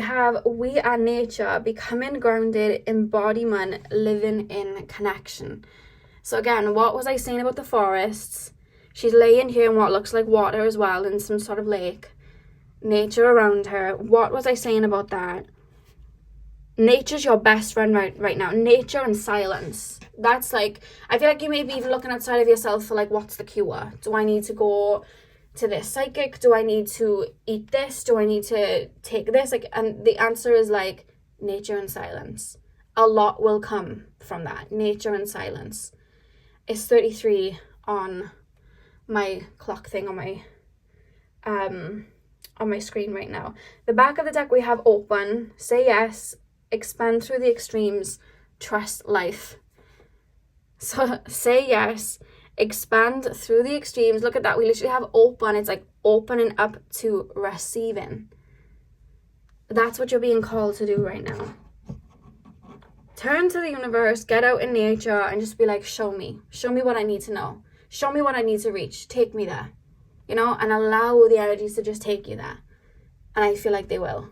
are nature, becoming grounded, embodiment, living in connection. So again, what was I saying about the forests? She's laying here in what looks like water as well, in some sort of lake. Nature around her. What was I saying about that? Nature's your best friend right now. Nature and silence. That's like, I feel like you may be even looking outside of yourself for like, what's the cure? Do I need to go to this psychic? Do I need to eat this? Do I need to take this? Like, and the answer is like nature and silence. A lot will come from that. Nature and silence. It's 33 on my clock thing on my screen right now. The back of the deck we have open, say yes, expand through the extremes, trust life. So say yes, expand through the extremes. Look at that. We literally have open. It's like opening up to receiving. That's what you're being called to do right now. Turn to the universe, get out in nature, and just be like, show me what I need to know. Show me what I need to reach. Take me there, you know, and allow the energies to just take you there. And I feel like they will.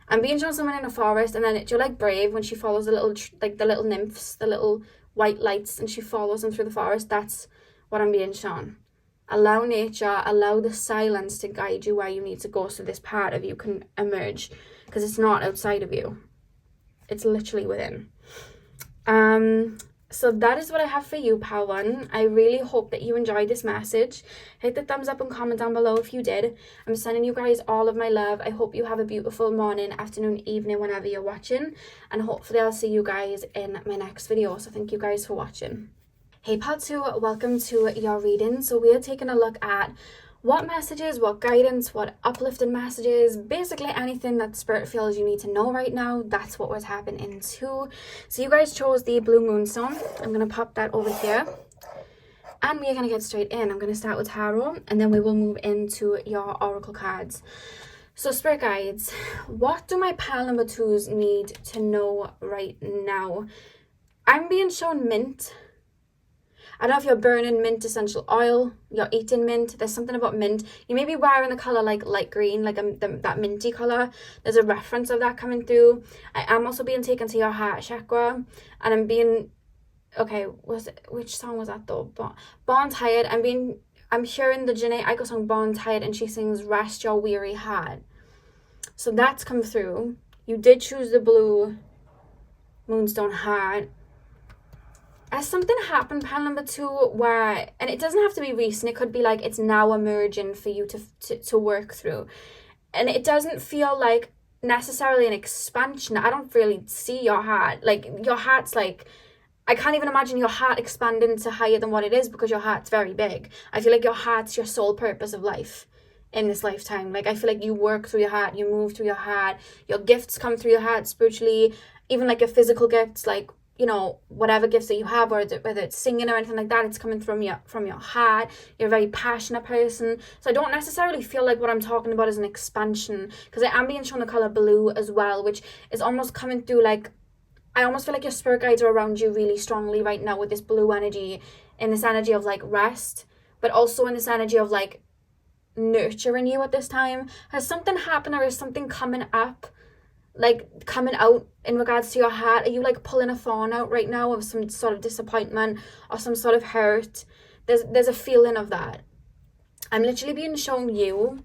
I'm being shown someone in a forest, and then you're like Brave when she follows the little nymphs, the little white lights, and she follows them through the forest. That's what I'm being shown. Allow nature, allow the silence to guide you where you need to go so this part of you can emerge, because it's not outside of you. It's literally within. So that is what I have for you, Pal One. I really hope that you enjoyed this message. Hit the thumbs up and comment down below if you did. I'm sending you guys all of my love. I hope you have a beautiful morning, afternoon, evening, whenever you're watching. And hopefully I'll see you guys in my next video. So thank you guys for watching. Hey, Pal 2, welcome to your reading. So we are taking a look at what messages, what guidance, what uplifting messages, basically anything that Spirit feels you need to know right now. That's what we're tapping into. So you guys chose the Blue Moonstone. I'm going to pop that over here. And we are going to get straight in. I'm going to start with Tarot, and then we will move into your Oracle cards. So Spirit Guides, what do my Pal number 2s need to know right now? I'm being shown mint. I don't know if you're burning mint essential oil, you're eating mint, there's something about mint. You may be wearing the colour like light green, like that minty colour. There's a reference of that coming through. I am also being taken to your heart chakra, and I'm being, okay, which song was that though? Born Tired. I'm hearing the Janae Aiko song Born Tired, and she sings Rest Your Weary Heart. So that's come through. You did choose the Blue Moonstone Heart. Has something happened, Pal number 2, where, and it doesn't have to be recent, it could be like it's now emerging for you to work through, and it doesn't feel like necessarily an expansion. I don't really see your heart, like your heart's like, I can't even imagine your heart expanding to higher than what it is, because your heart's very big. I feel like your heart's your sole purpose of life in this lifetime. Like I feel like you work through your heart, you move through your heart, your gifts come through your heart spiritually, even like your physical gifts, like, you know, whatever gifts that you have, or whether it's singing or anything like that, it's coming from your heart. You're a very passionate person. So I don't necessarily feel like what I'm talking about is an expansion, because I am being shown the color blue as well, which is almost coming through like, I almost feel like your spirit guides are around you really strongly right now with this blue energy, in this energy of like rest, but also in this energy of like nurturing you at this time. Has something happened, or is something coming up, like coming out in regards to your heart? Are you like pulling a thorn out right now of some sort of disappointment or some sort of hurt? There's a feeling of that. I'm literally being shown you,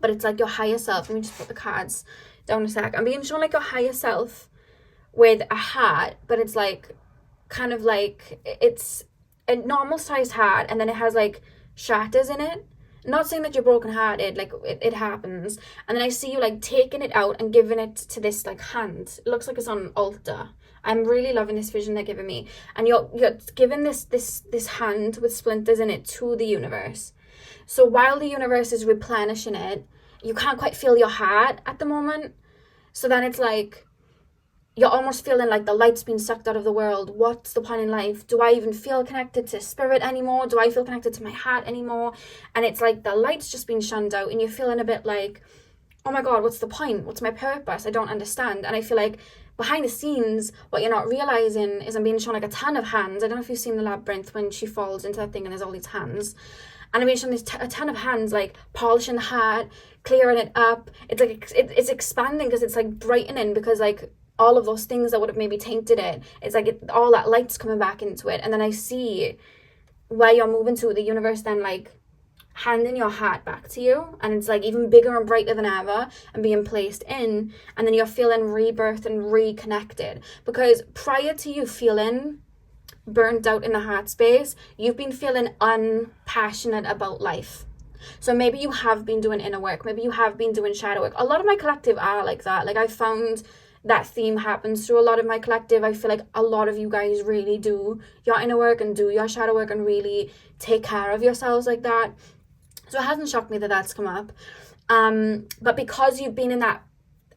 but it's like your higher self. Let me just put the cards down a sec. I'm being shown like your higher self, with a heart, but it's like kind of like it's a normal sized heart, and then it has like shatters in it. Not saying that you're brokenhearted, like it happens. And then I see you like taking it out and giving it to this like hand. It looks like it's on an altar. I'm really loving this vision they're giving me. And you're giving this hand with splinters in it to the universe. So while the universe is replenishing it, you can't quite feel your heart at the moment. So then it's like you're almost feeling like the light's being sucked out of the world. What's the point in life? Do I even feel connected to spirit anymore? Do I feel connected to my heart anymore? And it's like the light's just been shunned out, and you're feeling a bit like, oh my God, what's the point? What's my purpose? I don't understand. And I feel like behind the scenes, what you're not realizing is I'm being shown like a ton of hands. I don't know if you've seen the labyrinth when she falls into that thing and there's all these hands. And I'm being shown a ton of hands, like polishing the heart, clearing it up. It's like it's expanding because it's like brightening, because like all of those things that would have maybe tainted it, it's like all that light's coming back into it. And then I see where you're moving to, the universe then like handing your heart back to you, and it's like even bigger and brighter than ever and being placed in, and then you're feeling rebirth and reconnected. Because prior to you feeling burnt out in the heart space, you've been feeling unpassionate about life. So maybe you have been doing inner work, maybe you have been doing shadow work. A lot of my collective are like that. Like I found that theme happens through a lot of my collective. I feel like a lot of you guys really do your inner work and do your shadow work and really take care of yourselves like that. So it hasn't shocked me that that's come up. But because you've been in that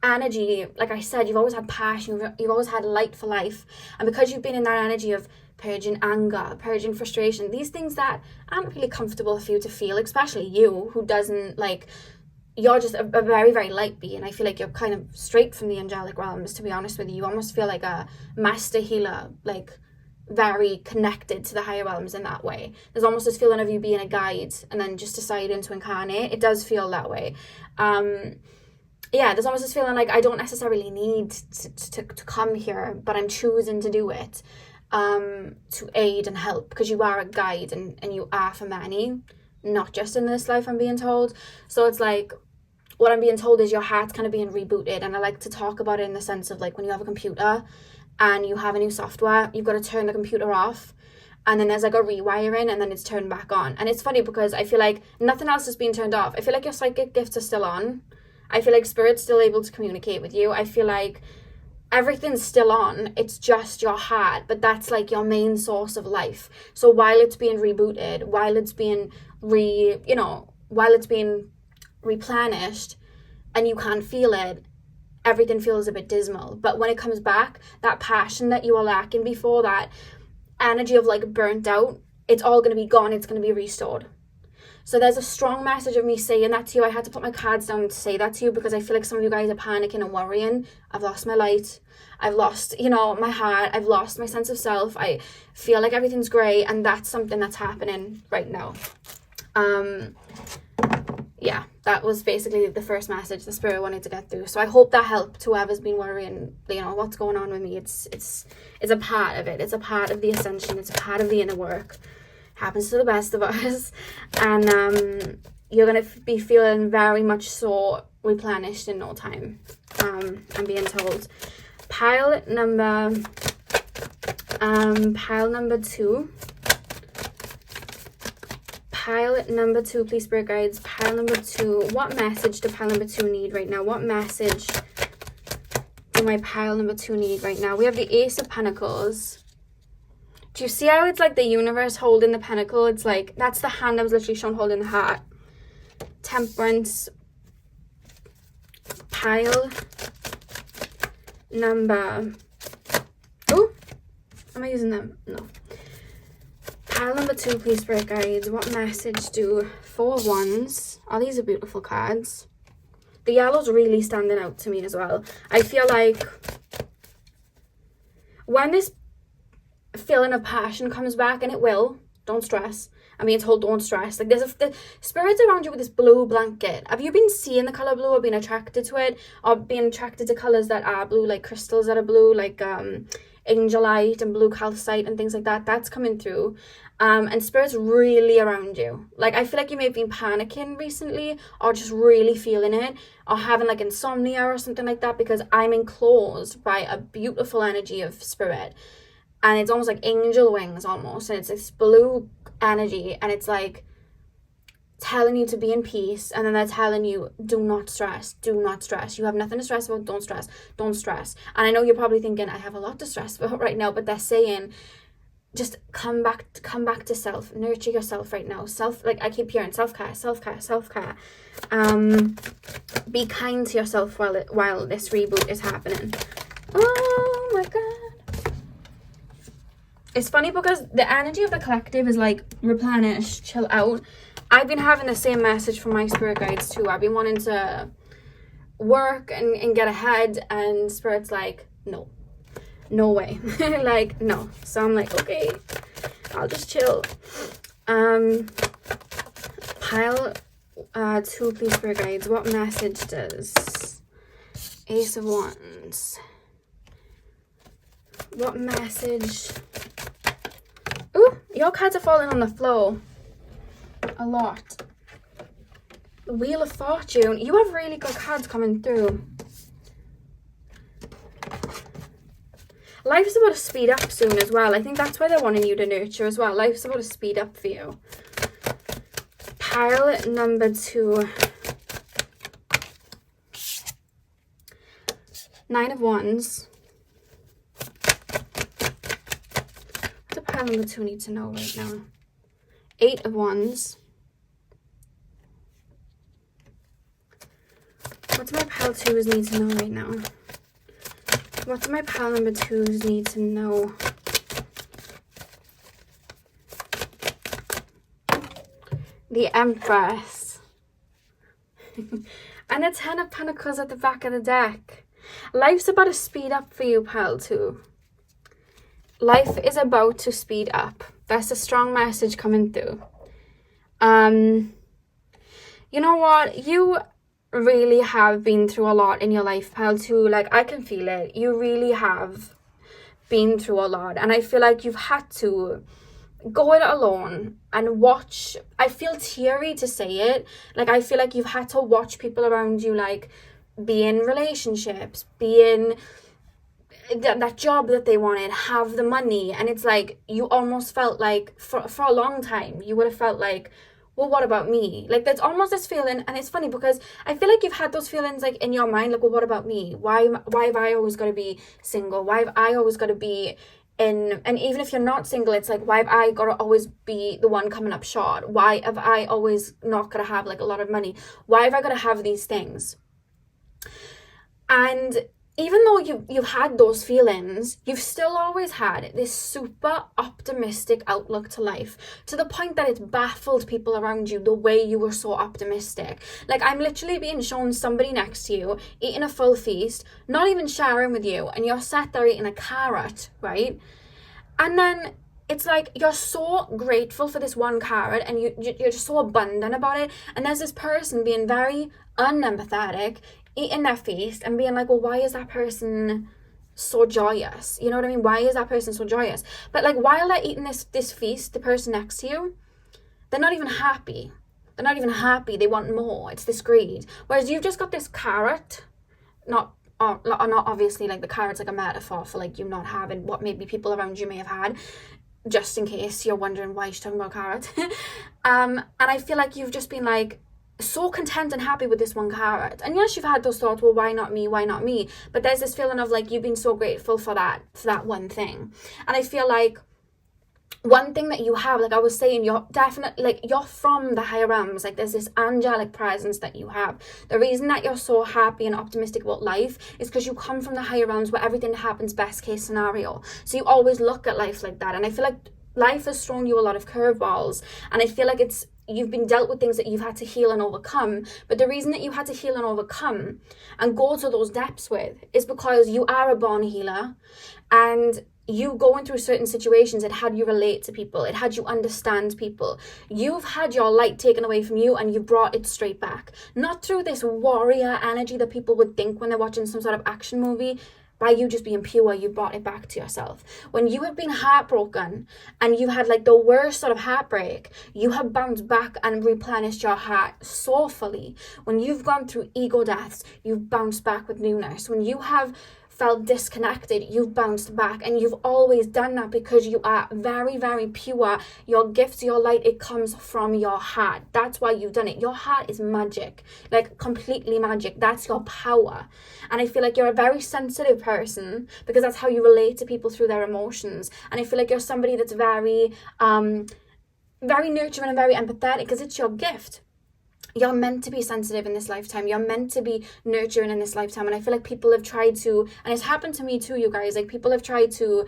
energy, like I said, you've always had passion, you've always had light for life. And because you've been in that energy of purging anger, purging frustration, these things that aren't really comfortable for you to feel, especially you who doesn't like, you're just a very, very light being. I feel like you're kind of straight from the angelic realms, to be honest with you. You almost feel like a master healer, like very connected to the higher realms in that way. There's almost this feeling of you being a guide and then just deciding to incarnate. It does feel that way. There's almost this feeling like I don't necessarily need to come here, but I'm choosing to do it to aid and help, because you are a guide and you are for many, not just in this life, I'm being told. So it's like, what I'm being told is your heart's kind of being rebooted. And I like to talk about it in the sense of like when you have a computer and you have a new software, you've got to turn the computer off, and then there's like a rewiring, and then it's turned back on. And it's funny because I feel like nothing else is being turned off. I feel like your psychic gifts are still on. I feel like spirit's still able to communicate with you. I feel like everything's still on. It's just your heart, but that's like your main source of life. So while it's being rebooted, while it's being while it's being replenished and you can't feel it, everything feels a bit dismal. But when it comes back, that passion that you were lacking before, that energy of like burnt out, it's all going to be gone. It's going to be restored. So there's a strong message of me saying that to you. I had to put my cards down to say that to you because I feel like some of you guys are panicking and worrying. I've lost my light. I've lost, my heart. I've lost my sense of self. I feel like everything's great, and that's something that's happening right now. That was basically the first message the spirit wanted to get through. So I hope that helped whoever's been worrying, what's going on with me. It's a part of it. It's a part of the ascension. It's a part of the inner work. Happens to the best of us. And you're going to be feeling very much so replenished in no time. I'm being told. Pile number 2. Pile number 2, please, spirit guides. Pile number 2. What message do pile number 2 need right now? What message do my pile number 2 need right now? We have the Ace of Pentacles. Do you see how it's like the universe holding the pentacle? It's like, that's the hand I was literally shown holding the heart. Temperance. Pile number... Oh, am I using them? No. Pile number 2, please, spirit guides. What message do 4 of Wands? Oh, these are beautiful cards. The yellow's really standing out to me as well. I feel like when this feeling of passion comes back, and it will, don't stress. I mean, it's whole don't stress. Like, the spirits around you with this blue blanket. Have you been seeing the color blue or been attracted to it, or being attracted to colors that are blue, like crystals that are blue? Like, angelite and blue calcite and things like that. That's coming through. And Spirit's really around you. Like, I feel like you may have been panicking recently, or just really feeling it, or having like insomnia or something like that, because I'm enclosed by a beautiful energy of Spirit. And it's almost like angel wings almost. And it's this blue energy. And it's like telling you to be in peace. And then they're telling you, do not stress. Do not stress. You have nothing to stress about. Don't stress. Don't stress. And I know you're probably thinking, I have a lot to stress about right now. But they're saying, just come back to self. Nurture yourself right now. Like I keep hearing, self-care. Be kind to yourself while this reboot is happening. Oh my God. It's funny because the energy of the collective is like, replenish, chill out. I've been having the same message from my spirit guides too. I've been wanting to work and get ahead, and Spirit's like, no way. Like, no. So I'm like, okay, I'll just chill. Pile 2, please, spirit guides. What message does Ace of Wands? What message? Ooh, your cards are falling on the floor a lot. The Wheel of Fortune. You have really good cards coming through. Life's about to speed up soon as well. I think that's why they're wanting you to nurture as well. Life's about to speed up for you. Pile number 2. 9 of Wands. What does pile number 2 need to know right now? 8 of Wands. What do my pile 2s need to know right now? What do my pile number 2s need to know? The Empress. And a 10 of Pentacles at the back of the deck. Life's about to speed up for you, pile 2. Life is about to speed up. That's a strong message coming through. You know what? You really have been through a lot in your life, pile 2. Like, I can feel it. You really have been through a lot, and I feel like you've had to go it alone and watch. I feel teary to say it. Like, I feel like you've had to watch people around you, like, be in relationships, be in that job that they wanted, have the money, and it's like you almost felt like for a long time you would have felt like, well, what about me? Like, there's almost this feeling, and it's funny because I feel like you've had those feelings, like, in your mind, like, well, what about me? Why have I always got to be single? Why have I always got to be in, and even if you're not single, it's like, why have I got to always be the one coming up short? Why have I always not got to have, like, a lot of money? Why have I got to have these things? And even though you've had those feelings, you've still always had this super optimistic outlook to life, to the point that it's baffled people around you the way you were so optimistic. Like, I'm literally being shown somebody next to you eating a full feast, not even sharing with you, and you're sat there eating a carrot, right? And then it's like you're so grateful for this one carrot, and you're just so abundant about it, and there's this person being very unempathetic, eating their feast and being like, well, why is that person so joyous? You know what I mean? Why is that person so joyous? But, like, while they're eating this feast, the person next to you, they're not even happy. They're not even happy. They want more. It's this greed. Whereas you've just got this carrot, not obviously, like, the carrot's like a metaphor for, like, you not having what maybe people around you may have had, just in case you're wondering why she's talking about carrot. And I feel like you've just been, like, so content and happy with this one carrot. And yes, you've had those thoughts, well, why not me? Why not me? But there's this feeling of, like, you've been so grateful for that one thing. And I feel like one thing that you have, like I was saying, you're definitely, like, you're from the higher realms. Like, there's this angelic presence that you have. The reason that you're so happy and optimistic about life is because you come from the higher realms where everything happens best case scenario. So you always look at life like that. And I feel like life has thrown you a lot of curveballs, and I feel like you've been dealt with things that you've had to heal and overcome. But the reason that you had to heal and overcome and go to those depths with is because you are a born healer, and you going through certain situations, it had you relate to people, it had you understand people. You've had your light taken away from you, and you brought it straight back. Not through this warrior energy that people would think when they're watching some sort of action movie, by you just being pure, you brought it back to yourself. When you have been heartbroken and you had like the worst sort of heartbreak, you have bounced back and replenished your heart so fully. When you've gone through ego deaths, you've bounced back with newness. When you have felt disconnected, you've bounced back, and you've always done that because you are very, very pure. Your gifts, your light, it comes from your heart. That's why you've done it. Your heart is magic, like completely magic. That's your power. And I feel like you're a very sensitive person because that's how you relate to people, through their emotions. And I feel like you're somebody that's very very nurturing and very empathetic because it's your gift. You're meant to be sensitive in this lifetime. You're meant to be nurturing in this lifetime. And I feel like people have tried to, and it's happened to me too, you guys, like people have tried to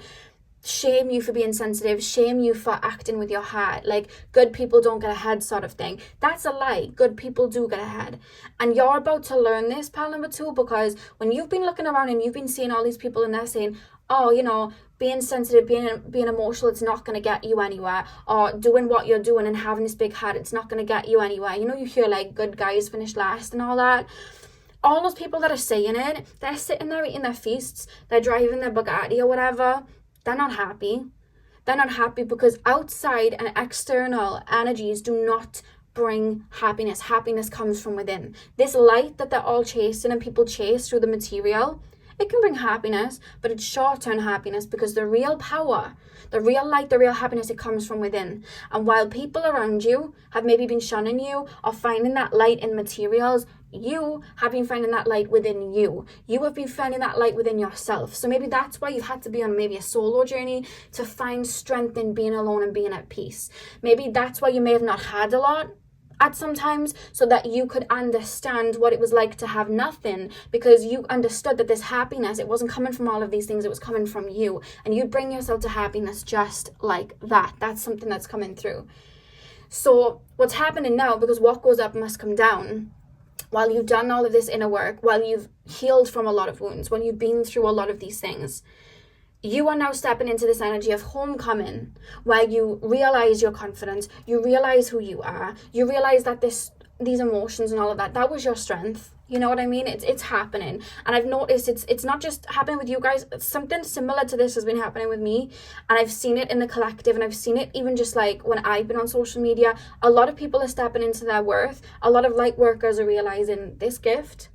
shame you for being sensitive, shame you for acting with your heart, like good people don't get ahead sort of thing. That's a lie. Good people do get ahead. And you're about to learn this, pal number 2, because when you've been looking around and you've been seeing all these people and they're saying, oh, you know, being sensitive, being emotional, it's not going to get you anywhere, or doing what you're doing and having this big heart, it's not going to get you anywhere. You know, you hear like good guys finish last and all that. All those people that are saying it, they're sitting there eating their feasts, they're driving their Bugatti or whatever. They're not happy. They're not happy because outside and external energies do not bring happiness. Happiness comes from within. This light that they're all chasing and people chase through the material, it can bring happiness, but it's short-term happiness because the real power, the real light, the real happiness, it comes from within. And while people around you have maybe been shunning you or finding that light in materials, you have been finding that light within you. You have been finding that light within yourself. So maybe that's why you've had to be on maybe a solo journey to find strength in being alone and being at peace. Maybe that's why you may have not had a lot at some times, so that you could understand what it was like to have nothing, because you understood that this happiness, it wasn't coming from all of these things, it was coming from you, and you'd bring yourself to happiness just like that. That's something that's coming through. So what's happening now, because what goes up must come down, while you've done all of this inner work, while you've healed from a lot of wounds, when you've been through a lot of these things, you are now stepping into this energy of homecoming, where you realize your confidence, you realize who you are, you realize that these emotions and all of that was your strength. You know what I mean? It's happening. And I've noticed it's not just happening with you guys. Something similar to this has been happening with me. And I've seen it in the collective, and I've seen it even just like when I've been on social media. A lot of people are stepping into their worth. A lot of light workers are realizing this gift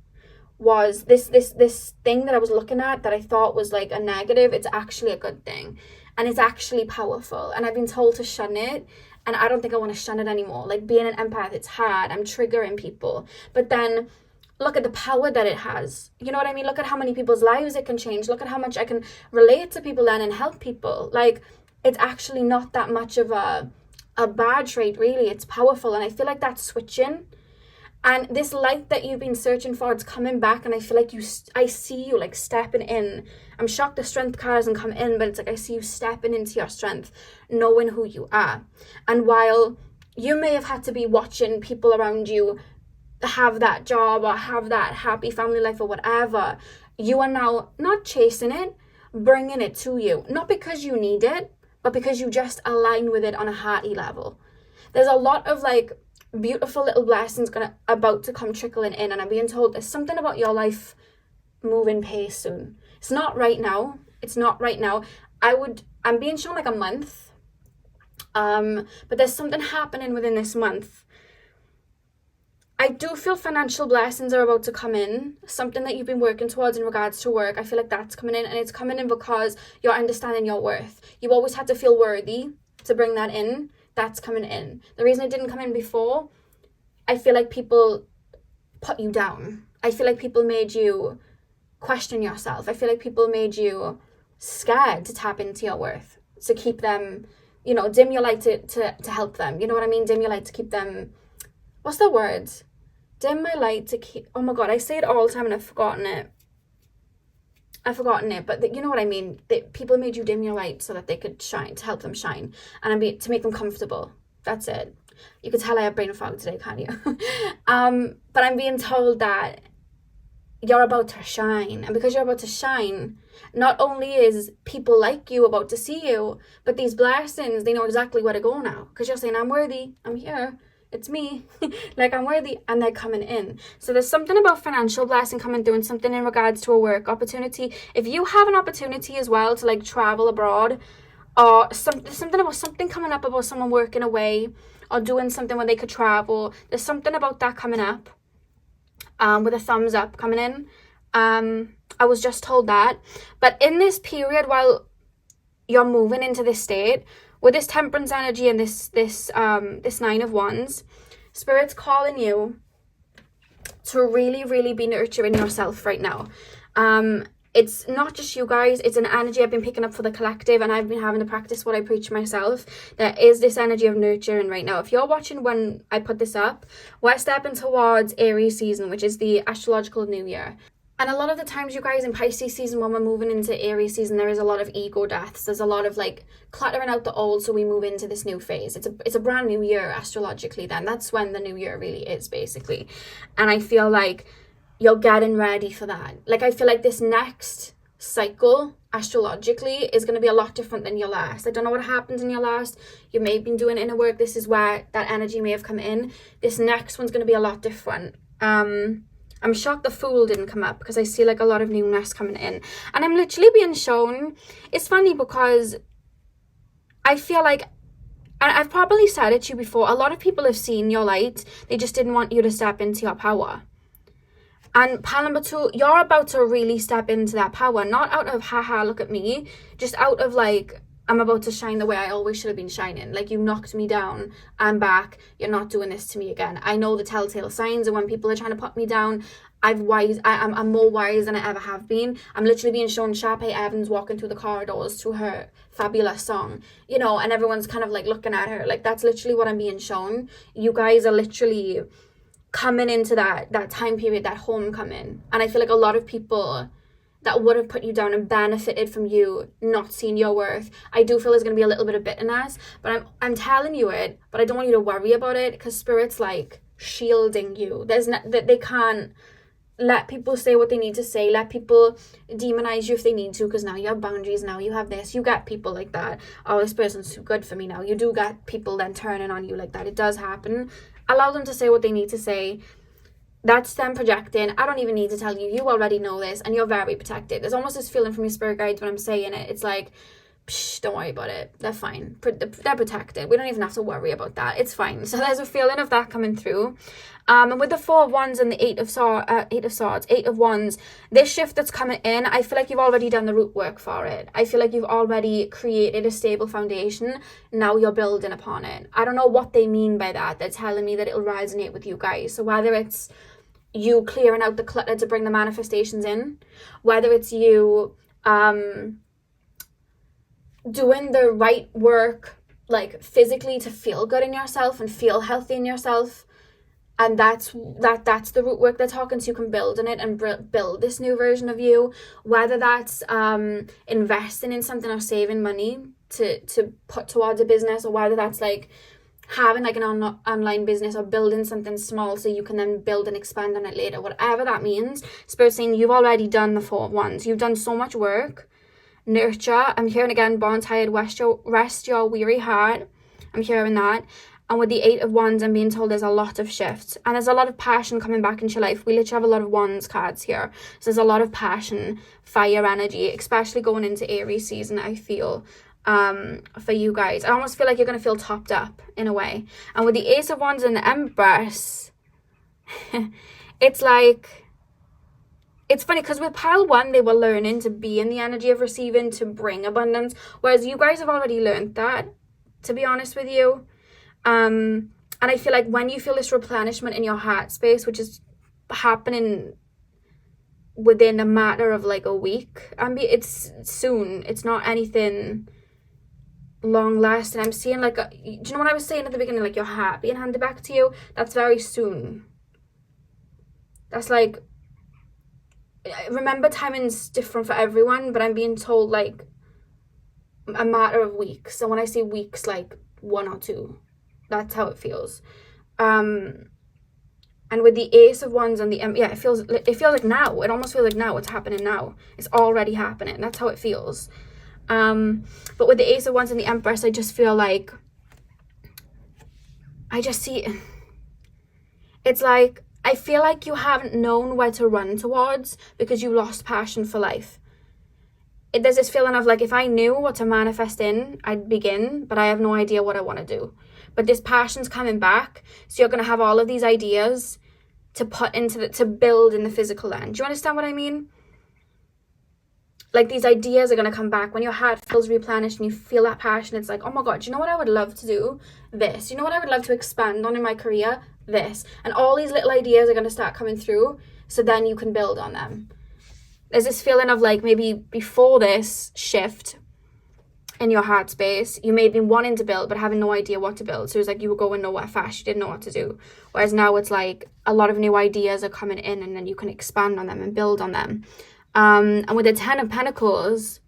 was this thing that I was looking at that I thought was like a negative. It's actually a good thing, and it's actually powerful. And I've been told to shun it, and I don't think I want to shun it anymore. Like being an empath, it's hard. I'm triggering people, but then look at the power that it has. You know what I mean? Look at how many people's lives it can change. Look at how much I can relate to people then and help people. Like it's actually not that much of a bad trait, really. It's powerful, and I feel like that's switching. And this light that you've been searching for, it's coming back, and I feel like I see you like stepping in. I'm shocked the strength card hasn't come in, but it's like I see you stepping into your strength, knowing who you are. And while you may have had to be watching people around you have that job or have that happy family life or whatever, you are now not chasing it, bringing it to you. Not because you need it, but because you just align with it on a hearty level. There's a lot of like beautiful little blessings about to come trickling in, and I'm being told there's something about your life moving pace soon. It's not right now. I'm being shown like a month, but there's something happening within this month. I do feel financial blessings are about to come in, something that you've been working towards in regards to work. I feel like that's coming in, and it's coming in because you're understanding your worth. You always had to feel worthy to bring that in. That's coming in. The reason it didn't come in before, I feel like people put you down. I feel like people made you question yourself. I feel like people made you scared to tap into your worth, to keep them, you know, dim your light to help them. You know what I mean? Dim your light to keep them, what's the word? Dim my light to keep, oh my God, I say it all the time and I've forgotten it, but you know what I mean? People made you dim your light so that they could shine, to help them shine, and to make them comfortable. That's it. You could tell I have brain fog today, can't you? But I'm being told that you're about to shine, and because you're about to shine, not only is people like you about to see you, but these blessings, they know exactly where to go now, because you're saying, I'm worthy, I'm here, it's me. Like, I'm worthy, and they're coming in. So there's something about financial blessing coming through, and something in regards to a work opportunity. If you have an opportunity as well to like travel abroad, or something about something coming up about someone working away or doing something where they could travel, there's something about that coming up, with a thumbs up coming in. I was just told that. But in this period, while you're moving into this state with this Temperance energy and this Nine of Wands, Spirit's calling you to really, really be nurturing yourself right now. It's not just you guys, it's an energy I've been picking up for the collective, and I've been having to practice what I preach myself. There is this energy of nurturing right now. If you're watching when I put this up, we're stepping towards Aries season, which is the astrological new year. And a lot of the times, you guys, in Pisces season, when we're moving into Aries season, there is a lot of ego deaths. There's a lot of like cluttering out the old, so we move into this new phase. It's a brand new year astrologically then. That's when the new year really is, basically. And I feel like you're getting ready for that. Like, I feel like this next cycle astrologically is going to be a lot different than your last. I don't know what happens in your last. You may have been doing inner work. This is where that energy may have come in. This next one's going to be a lot different. I'm shocked the Fool didn't come up, because I see like a lot of newness coming in. And I'm literally being shown, it's funny because I feel like, and I've probably said it to you before, a lot of people have seen your light. They just didn't want you to step into your power. And pile number 2, you're about to really step into that power. Not out of, haha, look at me. Just out of like, I'm about to shine the way I always should have been shining. Like, you knocked me down, I'm back, you're not doing this to me again. I know the telltale signs, and when people are trying to put me down, I'm more wise than I ever have been. I'm literally being shown Sharpay Evans walking through the corridors to her fabulous song, you know, and everyone's kind of like looking at her. Like, that's literally what I'm being shown. You guys are literally coming into that time period, that homecoming. And I feel like a lot of people that would have put you down and benefited from you not seeing your worth, I do feel there's going to be a little bit of bitterness, but I'm telling you it, but I don't want you to worry about it, because Spirit's like shielding you. They can't let people say what they need to say, let people demonize you if they need to, because now you have boundaries, now you have this. You get people like that. Oh, this person's too good for me now. You do get people then turning on you like that. It does happen. Allow them to say what they need to say. That's them projecting. I don't even need to tell you. You already know this, and you're very protected. There's almost this feeling from your spirit guides when I'm saying it. It's like, psh, don't worry about it. They're fine. They're protected. We don't even have to worry about that. It's fine. So there's a feeling of that coming through. And with the 4 of Wands and the 8 of Wands, this shift that's coming in, I feel like you've already done the root work for it. I feel like you've already created a stable foundation. Now you're building upon it. I don't know what they mean by that. They're telling me that it'll resonate with you guys. So whether it's you clearing out the clutter to bring the manifestations in, whether it's you doing the right work, like physically, to feel good in yourself and feel healthy in yourself, and that's the root work they're talking to. You can build in it and build this new version of you, whether that's investing in something or saving money to put towards a business, or whether that's like having like an online business or building something small so you can then build and expand on it later. Whatever that means, Spirit's saying you've already done the 4 of Wands. You've done so much work. Nurture. I'm hearing again, born tired, rest your weary heart. I'm hearing that. And with the 8 of Wands, I'm being told there's a lot of shifts, and there's a lot of passion coming back into your life. We literally have a lot of Wands cards here. So there's a lot of passion, fire energy, especially going into Aries season, I feel, for you guys. I almost feel like you're going to feel topped up in a way. And with the Ace of Wands and the Empress, it's like, it's funny because with pile 1, they were learning to be in the energy of receiving, to bring abundance, whereas you guys have already learned that, to be honest with you. And I feel like when you feel this replenishment in your heart space, which is happening within a matter of like a week, it's soon, it's not anything long lasting. I'm seeing like, do you know what I was saying at the beginning, like your heart being handed back to you? That's very soon. That's like, remember, timing's different for everyone, but I'm being told like a matter of weeks. So when I say weeks, like 1 or 2, that's how it feels. And with the Ace of Wands and the it feels like now. It almost feels like now. It's happening now. It's already happening. That's how it feels. But with the Ace of Wands and the Empress, I just feel like I just see It's like, I feel like you haven't known where to run towards because you lost passion for life. There's this feeling of like, if I knew what to manifest in, I'd begin, but I have no idea what I want to do. But this passion's coming back, so you're going to have all of these ideas to put into to build in the physical land. Do you understand what I mean? Like, these ideas are going to come back when your heart feels replenished and you feel that passion. It's like, oh my God, do you know what I would love to do? This. You know what I would love to expand on in my career? This. And all these little ideas are going to start coming through, so then you can build on them. There's this feeling of like, maybe before this shift in your heart space, you may have been wanting to build but having no idea what to build. So it was like you were going nowhere fast, you didn't know what to do. Whereas now it's like a lot of new ideas are coming in, and then you can expand on them and build on them. And with the 10 of Pentacles,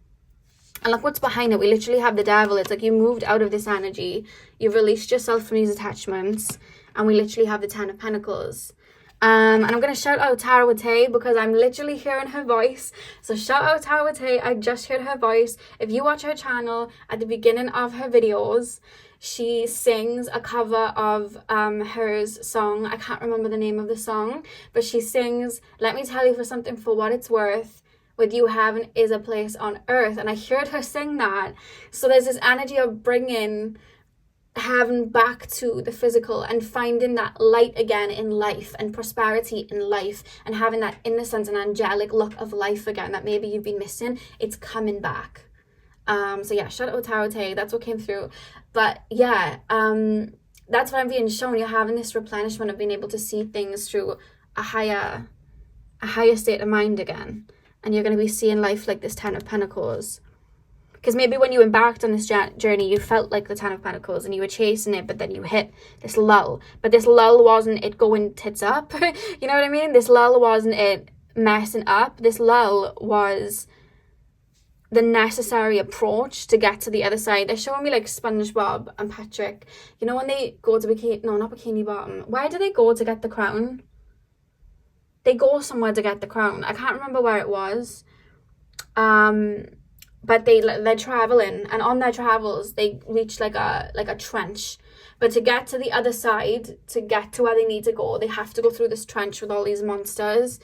and look what's behind it, we literally have the Devil. It's like you moved out of this energy, you've released yourself from these attachments, and we literally have the 10 of Pentacles. And I'm going to shout out Clairaudient because I'm literally hearing her voice. So shout out Clairaudient. I just heard her voice. If you watch her channel, at the beginning of her videos, she sings a cover of hers song. I can't remember the name of the song, but she sings, "Let me tell you for something for what it's worth. With you, heaven is a place on earth." And I heard her sing that. So there's this energy of bringing heaven back to the physical and finding that light again in life and prosperity in life and having that innocence and angelic look of life again that maybe you've been missing. It's coming back. So yeah, shout out to Clairaudient. That's what came through. But yeah, that's what I'm being shown. You're having this replenishment of being able to see things through a higher state of mind again, and you're going to be seeing life like this 10 of Pentacles. Because maybe when you embarked on this journey, you felt like the 10 of Pentacles and you were chasing it, but then you hit this lull. But this lull wasn't it going tits up. You know what I mean? This lull wasn't it messing up. This lull was the necessary approach to get to the other side. They're showing me like SpongeBob and Patrick. You know when they go to not Bikini Bottom. Where do they go to get the crown? They go somewhere to get the crown. I can't remember where it was. But they're traveling, and on their travels they reach like a trench. But to get to the other side, to get to where they need to go, they have to go through this trench with all these monsters,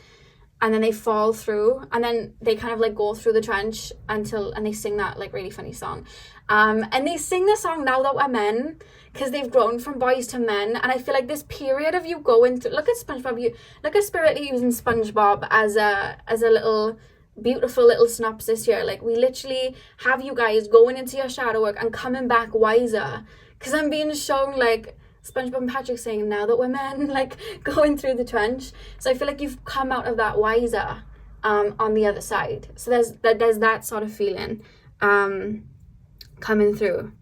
and then they fall through, and then they kind of like go through the trench and they sing that like really funny song. And they sing the song Now That We're Men, because they've grown from boys to men. And I feel like this period of you going through, look at SpongeBob, look at Spirit using SpongeBob as a little beautiful little synopsis here. Like, we literally have you guys going into your shadow work and coming back wiser, because I'm being shown like SpongeBob and Patrick saying now that we're men, like going through the trench. So I feel like you've come out of that wiser on the other side. So there's that sort of feeling coming through.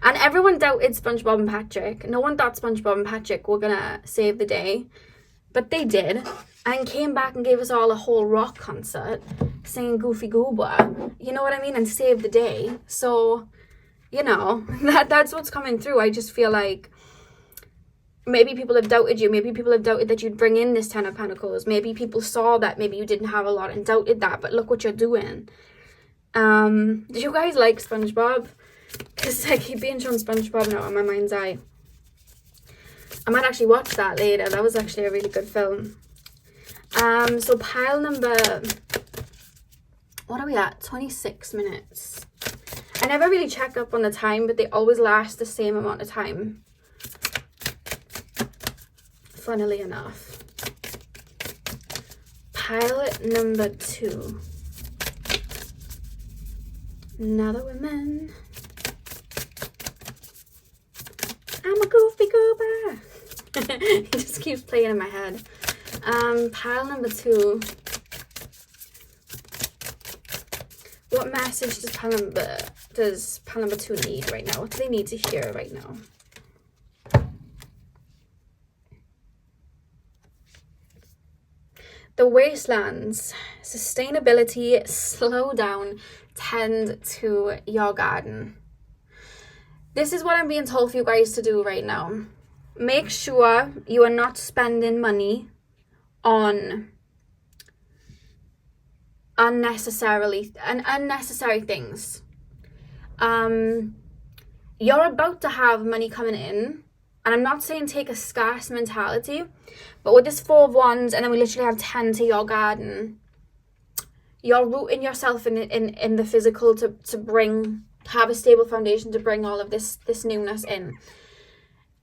And everyone doubted SpongeBob and Patrick. No one thought SpongeBob and Patrick were gonna save the day, but they did, and came back and gave us all a whole rock concert singing Goofy Goober, you know what I mean, and saved the day. So, you know, that's what's coming through. I just feel like maybe people have doubted you. Maybe people have doubted that you'd bring in this 10 of Pentacles. Maybe people saw that maybe you didn't have a lot and doubted that, but look what you're doing. Did you guys like SpongeBob? Because I keep being shown SpongeBob now in my mind's eye. I might actually watch that later. That was actually a really good film. So pile number, what are we at? 26 minutes. I never really check up on the time, but they always last the same amount of time, funnily enough. Pile number 2. Another woman. I'm a goofy goober. It just keeps playing in my head. Pile number 2. What message does pile number 2 need right now? What do they need to hear right now? The wastelands, sustainability, slow down, tend to your garden. This is what I'm being told for you guys to do right now. Make sure you are not spending money on unnecessary things. You're about to have money coming in, And I'm not saying take a scarce mentality, but with this 4 of Wands, and then we literally have 10 to your garden, you're rooting yourself in the physical to have a stable foundation to bring all of this newness in.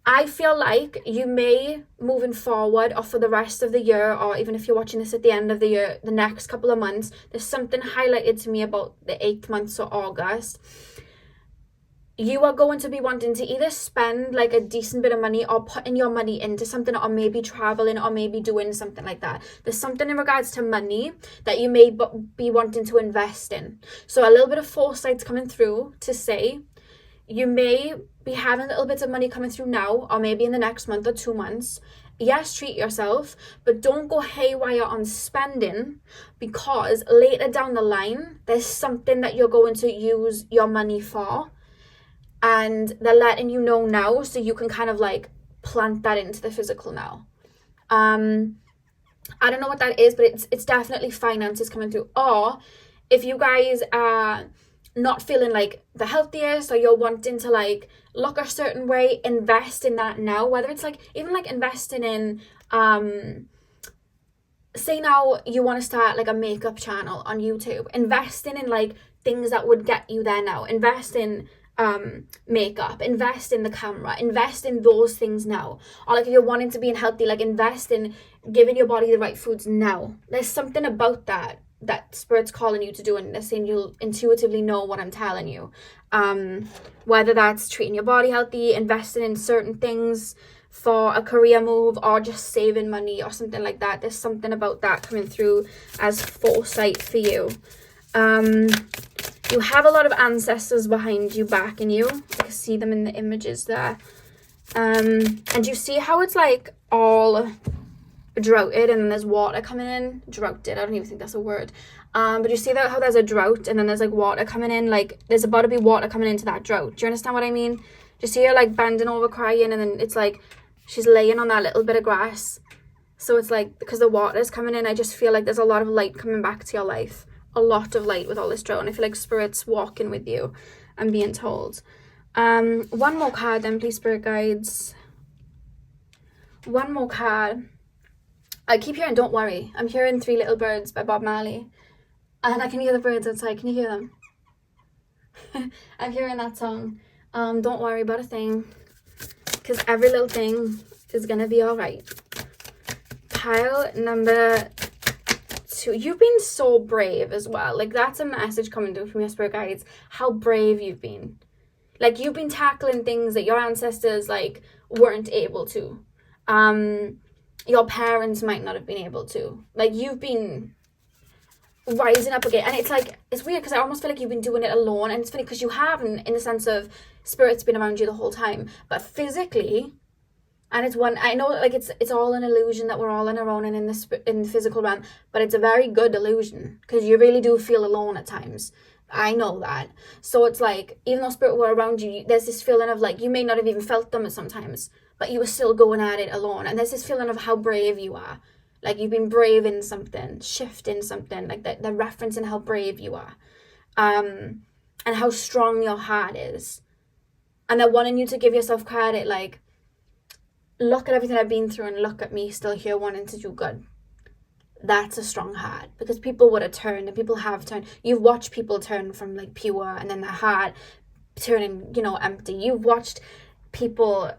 I feel like you may, moving forward, or for the rest of the year, or even if you're watching this at the end of the year, the next couple of months, there's something highlighted to me about the 8th month, so August. You are going to be wanting to either spend like a decent bit of money or putting your money into something, or maybe traveling, or maybe doing something like that. There's something in regards to money that you may be wanting to invest in. So a little bit of foresight's coming through to say you may be having little bits of money coming through now, or maybe in the next month or 2 months. Yes, treat yourself, but don't go haywire on spending, because later down the line, there's something that you're going to use your money for. And they're letting you know now, so you can kind of like plant that into the physical now. I don't know what that is, but it's definitely finances coming through. Or if you guys are not feeling like the healthiest, or you're wanting to like look a certain way, invest in that now. Whether it's like even like investing in say now you want to start like a makeup channel on YouTube, investing in like things that would get you there now. Invest in makeup, invest in the camera, invest in those things now. Or like if you're wanting to be healthy, like invest in giving your body the right foods now. There's something about that Spirit's calling you to do, and they're saying you'll intuitively know what I'm telling you. Whether that's treating your body healthy, investing in certain things for a career move, or just saving money or something like that. There's something about that coming through as foresight for you. You have a lot of ancestors behind you, backing you. You can see them in the images there. And you see how it's like all droughted, and then there's water coming in. Droughted, I don't even think that's a word. But you see that how there's a drought, and then there's like water coming in. Like there's about to be water coming into that drought. Do you understand what I mean? You see her like bending over crying, and then it's like she's laying on that little bit of grass. So it's like, because the water's coming in, I just feel like there's a lot of light coming back to your life. A lot of light with all this drought, and I feel like Spirit's walking with you and being told. One more card then, please, Spirit guides. One more card. I keep hearing Don't Worry. I'm hearing 3 Little Birds by Bob Marley, and I can hear the birds outside. Can you hear them? I'm hearing that song. Don't worry about a thing, because every little thing is gonna be all right. Pile number 2. You've been so brave as well. Like that's a message coming through from your spirit guides. How brave you've been. Like you've been tackling things that your ancestors like weren't able to. Your parents might not have been able to. Like you've been rising up again, and it's like, it's weird because I almost feel like you've been doing it alone, and it's funny because you haven't, in the sense of Spirit's been around you the whole time, but physically. And it's one, I know like it's all an illusion that we're all on our own and in the physical realm, but it's a very good illusion because you really do feel alone at times. I know that. So it's like, even though Spirit were around you, there's this feeling of like, you may not have even felt them sometimes, but you were still going at it alone. And there's this feeling of how brave you are. Like you've been brave in something, shifting something, like they're referencing how brave you are. And how strong your heart is. And they're wanting you to give yourself credit, like, look at everything I've been through and look at me still here wanting to do good. That's a strong heart, because people would have turned, and people have turned. You've watched people turn from like pure, and then their heart turning, empty. You've watched people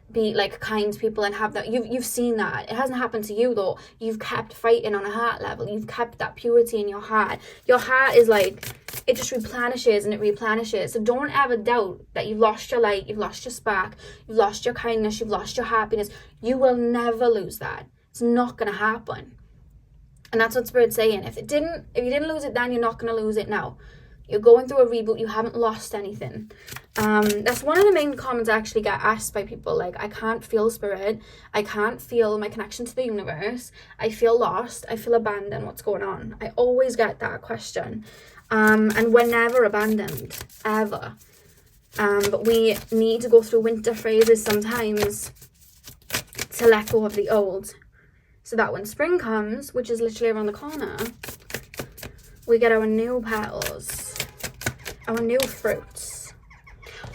be like kind people and have that. You've seen that. It hasn't happened to you though. You've kept fighting on a heart level. You've kept that purity in your heart. Your heart is like, it just replenishes and it replenishes. So don't ever doubt that you've lost your light, you've lost your spark, you've lost your kindness, you've lost your happiness. You will never lose that. It's not gonna happen. And that's what Spirit's saying. If you didn't lose it then, you're not gonna lose it now. You're going through a reboot. You haven't lost anything. That's one of the main comments I actually get asked by people. Like, I can't feel Spirit. I can't feel my connection to the universe. I feel lost. I feel abandoned. What's going on? I always get that question. And we're never abandoned, ever. But we need to go through winter phases sometimes to let go of the old. So that when spring comes, which is literally around the corner, we get our new petals, our new fruits.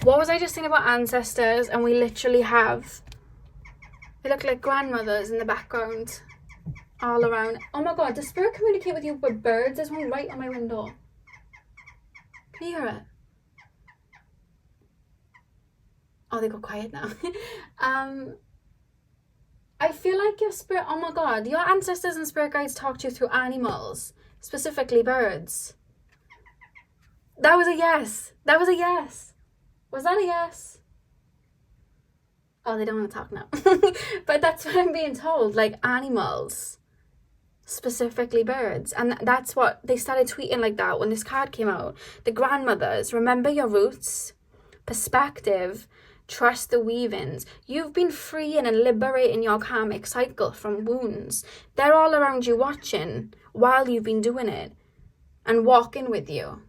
What was I just saying about ancestors? And we literally have, they look like grandmothers in the background, all around. Oh my god, does spirit communicate with you with birds? There's one right on my window. Can you hear it? Oh, they got quiet now. I feel like your spirit, oh my god, your ancestors and spirit guides talk to you through animals, specifically birds. That was a yes. That was a yes. Was that a yes? Oh, they don't want to talk now. But that's what I'm being told, like animals, specifically birds. And that's what they started tweeting like that when this card came out. The grandmothers, remember your roots, perspective, trust the weavings. You've been freeing and liberating your karmic cycle from wounds. They're all around you watching while you've been doing it and walking with you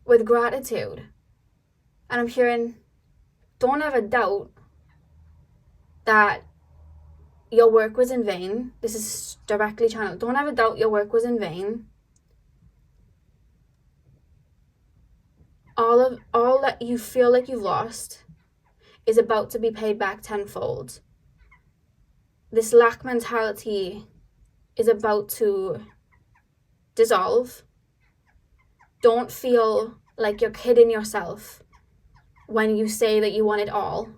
with gratitude. And I'm hearing, don't ever doubt that your work was in vain. This is directly channeled. Don't ever doubt your work was in vain. All that you feel like you've lost is about to be paid back tenfold. This lack mentality is about to dissolve. Don't feel like you're kidding yourself when you say that you want it all,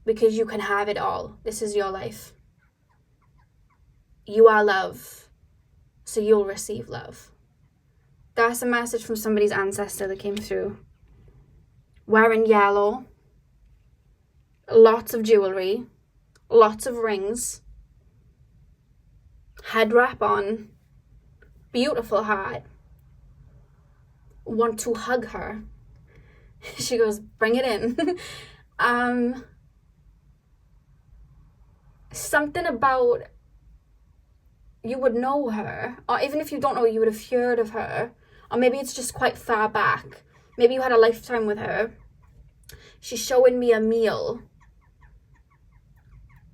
because you can have it all. This is your life. You are love, so you'll receive love. That's a message from somebody's ancestor that came through. Wearing yellow, lots of jewelry, lots of rings, head wrap on, beautiful hat. Want to hug her. She goes, bring it in. Something about, you would know her, or even if you don't know, you would have heard of her, or maybe it's just quite far back. Maybe you had a lifetime with her. She's showing me a meal.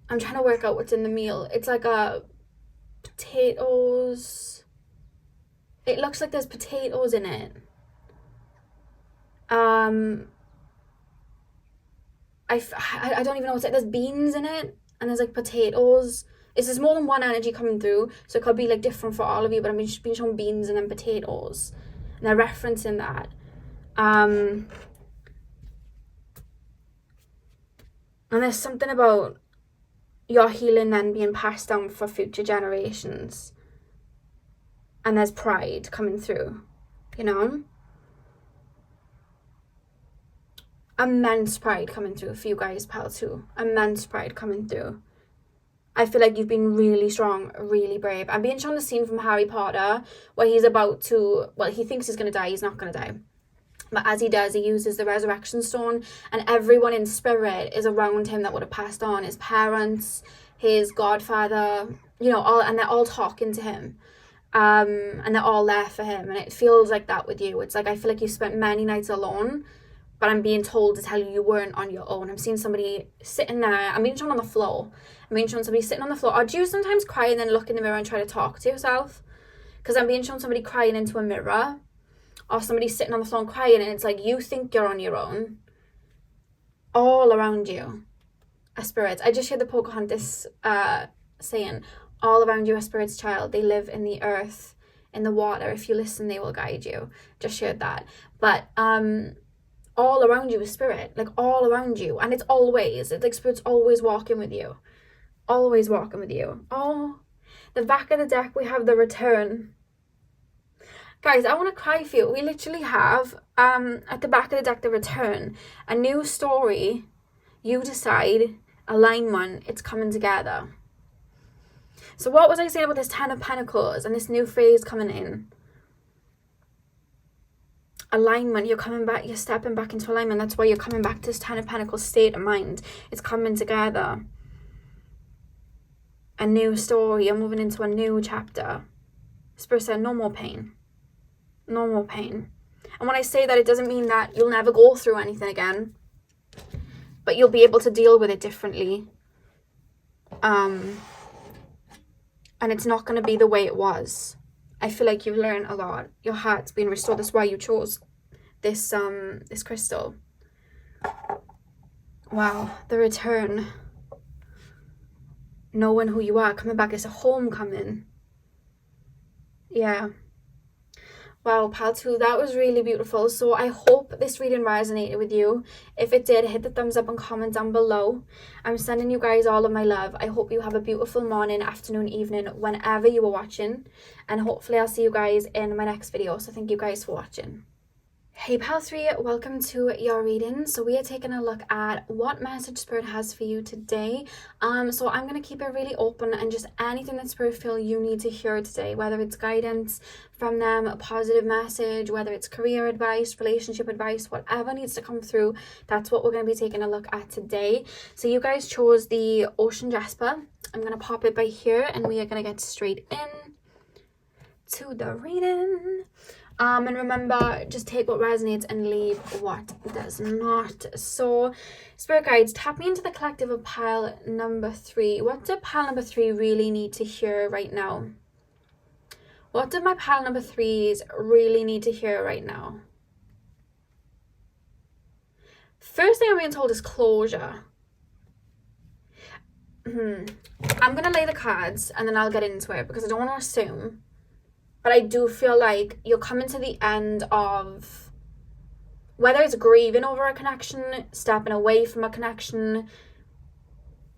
I'm trying to work out what's in the meal. It's like potatoes. It looks like there's potatoes in it. I don't even know what's it. There's beans in it, and there's like potatoes. There's more than one energy coming through, so it could be like different for all of you, but I'm just being shown beans and then potatoes, and they're referencing that. And there's something about your healing then being passed down for future generations, and there's pride coming through, you know? Immense pride coming through for you guys, pal, too. Immense pride coming through. I feel like you've been really strong, really brave. I'm being shown the scene from Harry Potter where he's about to, well, he thinks he's going to die. He's not going to die. But as he does, he uses the resurrection stone, and everyone in spirit is around him that would have passed on. His parents, his godfather, you know, all, and they're all talking to him. And they're all there for him. And it feels like that with you. It's like, I feel like you spent many nights alone, but I'm being told to tell you you weren't on your own. I'm seeing somebody sitting there. I'm being shown on the floor. I'm being shown somebody sitting on the floor. Or do you sometimes cry and then look in the mirror and try to talk to yourself? Because I'm being shown somebody crying into a mirror. Or somebody sitting on the floor and crying, and it's like you think you're on your own. All around you are spirits. I just heard the Pocahontas saying, all around you are spirits, child. They live in the earth, in the water. If you listen, they will guide you. Just heard that. But all around you is spirit, like all around you, and it's like spirit's always walking with you, always walking with you. Oh, the back of the deck, we have the return. Guys, I want to cry for you. We literally have at the back of the deck, the return, a new story. You decide, alignment, it's coming together. So what was I saying about this 10 of Pentacles and this new phase coming in? Alignment, you're coming back, you're stepping back into alignment. That's why you're coming back to this 10 of Pentacles state of mind. It's coming together. A new story, you're moving into a new chapter. Spirit said, no more pain. No more pain. And when I say that, it doesn't mean that you'll never go through anything again, but you'll be able to deal with it differently. And it's not going to be the way it was. I feel like you've learned a lot. Your heart's been restored. That's why you chose this crystal. Wow, the return. Knowing who you are, coming back. It's a homecoming. Yeah. Wow, pal 2, that was really beautiful. So I hope this reading resonated with you. If it did, hit the thumbs up and comment down below. I'm sending you guys all of my love. I hope you have a beautiful morning, afternoon, evening, whenever you are watching. And hopefully I'll see you guys in my next video. So thank you guys for watching. Hey pal 3, welcome to your reading. So we are taking a look at what message Spirit has for you today. So I'm going to keep it really open, and just anything that Spirit feel you need to hear today, whether it's guidance from them, a positive message, whether it's career advice, relationship advice, whatever needs to come through, that's what we're going to be taking a look at today. So you guys chose the Ocean Jasper. I'm going to pop it by here, and we are going to get straight in to the reading. And remember, just take what resonates and leave what does not. So, Spirit guides, tap me into the collective of pile number 3. What do pile number 3 really need to hear right now? What do my pile number 3s really need to hear right now? First thing I'm being told is closure. I'm going to lay the cards and then I'll get into it because I don't want to assume. But I do feel like you're coming to the end of, whether it's grieving over a connection, stepping away from a connection,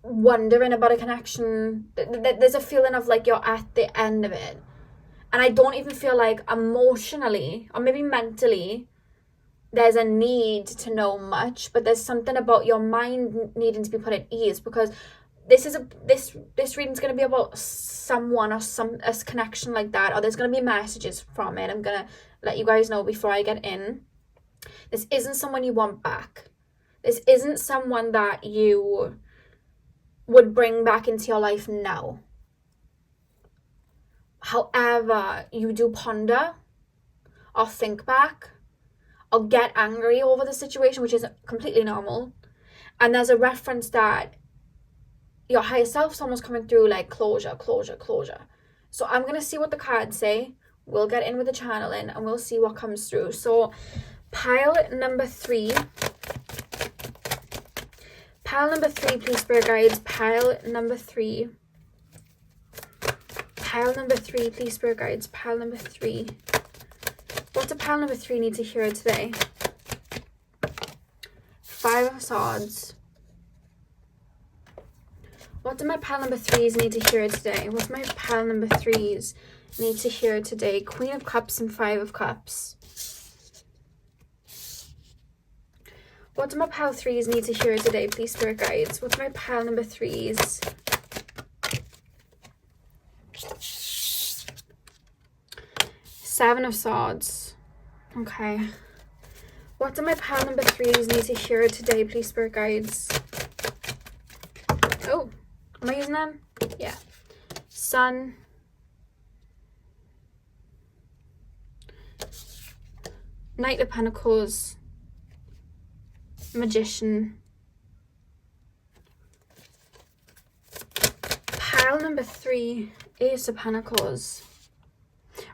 wondering about a connection. There's a feeling of like you're at the end of it. And I don't even feel like emotionally or maybe mentally there's a need to know much, but there's something about your mind needing to be put at ease, because this reading's going to be about someone or a connection like that, or there's going to be messages from it. I'm going to let you guys know before I get in. This isn't someone you want back. This isn't someone that you would bring back into your life now. However, you do ponder or think back or get angry over the situation, which is completely normal. And there's a reference that your higher self's almost coming through like closure. So I'm going to see what the cards say. We'll get in with the channeling and we'll see what comes through. So pile number 3. Pile number 3, please, Spirit guides. Pile number 3. Pile number 3, please, Spirit guides. Pile number 3. What do pile number 3 need to hear today? 5 of Swords. What do my pile number 3s need to hear today? What do my pile number 3s need to hear today? Queen of Cups and 5 of Cups. What do my pile 3s need to hear today, please, Spirit guides? What do my pile number 3s? Seven of Swords. Okay. What do my pile number 3s need to hear today, please, Spirit guides? Oh. Am I using them? Yeah. Sun. Knight of Pentacles. Magician. Pile number 3. Ace of Pentacles.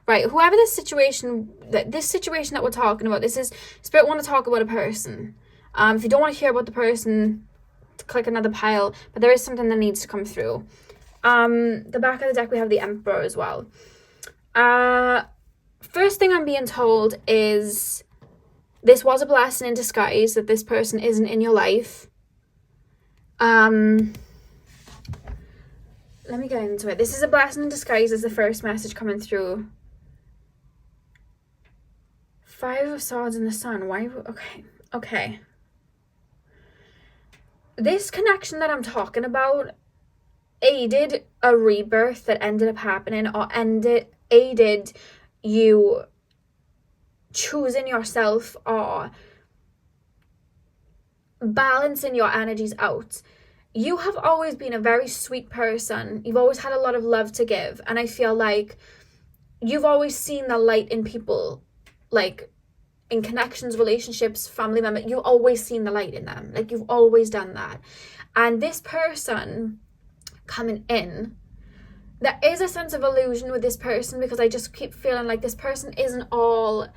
Right, whoever this situation that we're talking about, this is Spirit want to talk about a person. If you don't want to hear about the person, click another pile, but there is something that needs to come through. The back of the deck we have the Emperor as well. First thing I'm being told is this was a blessing in disguise that this person isn't in your life. Let me get into it. This is a blessing in disguise is the first message coming through. 5 of Swords in the Sun. Why? Okay. This connection that I'm talking about aided a rebirth that ended up happening, or aided you choosing yourself or balancing your energies out. You have always been a very sweet person. You've always had a lot of love to give. And I feel like you've always seen the light in people, like in connections, relationships, family members. You've always seen the light in them. Like you've always done that. And this person coming in, there is a sense of illusion with this person, because I just keep feeling like this person isn't all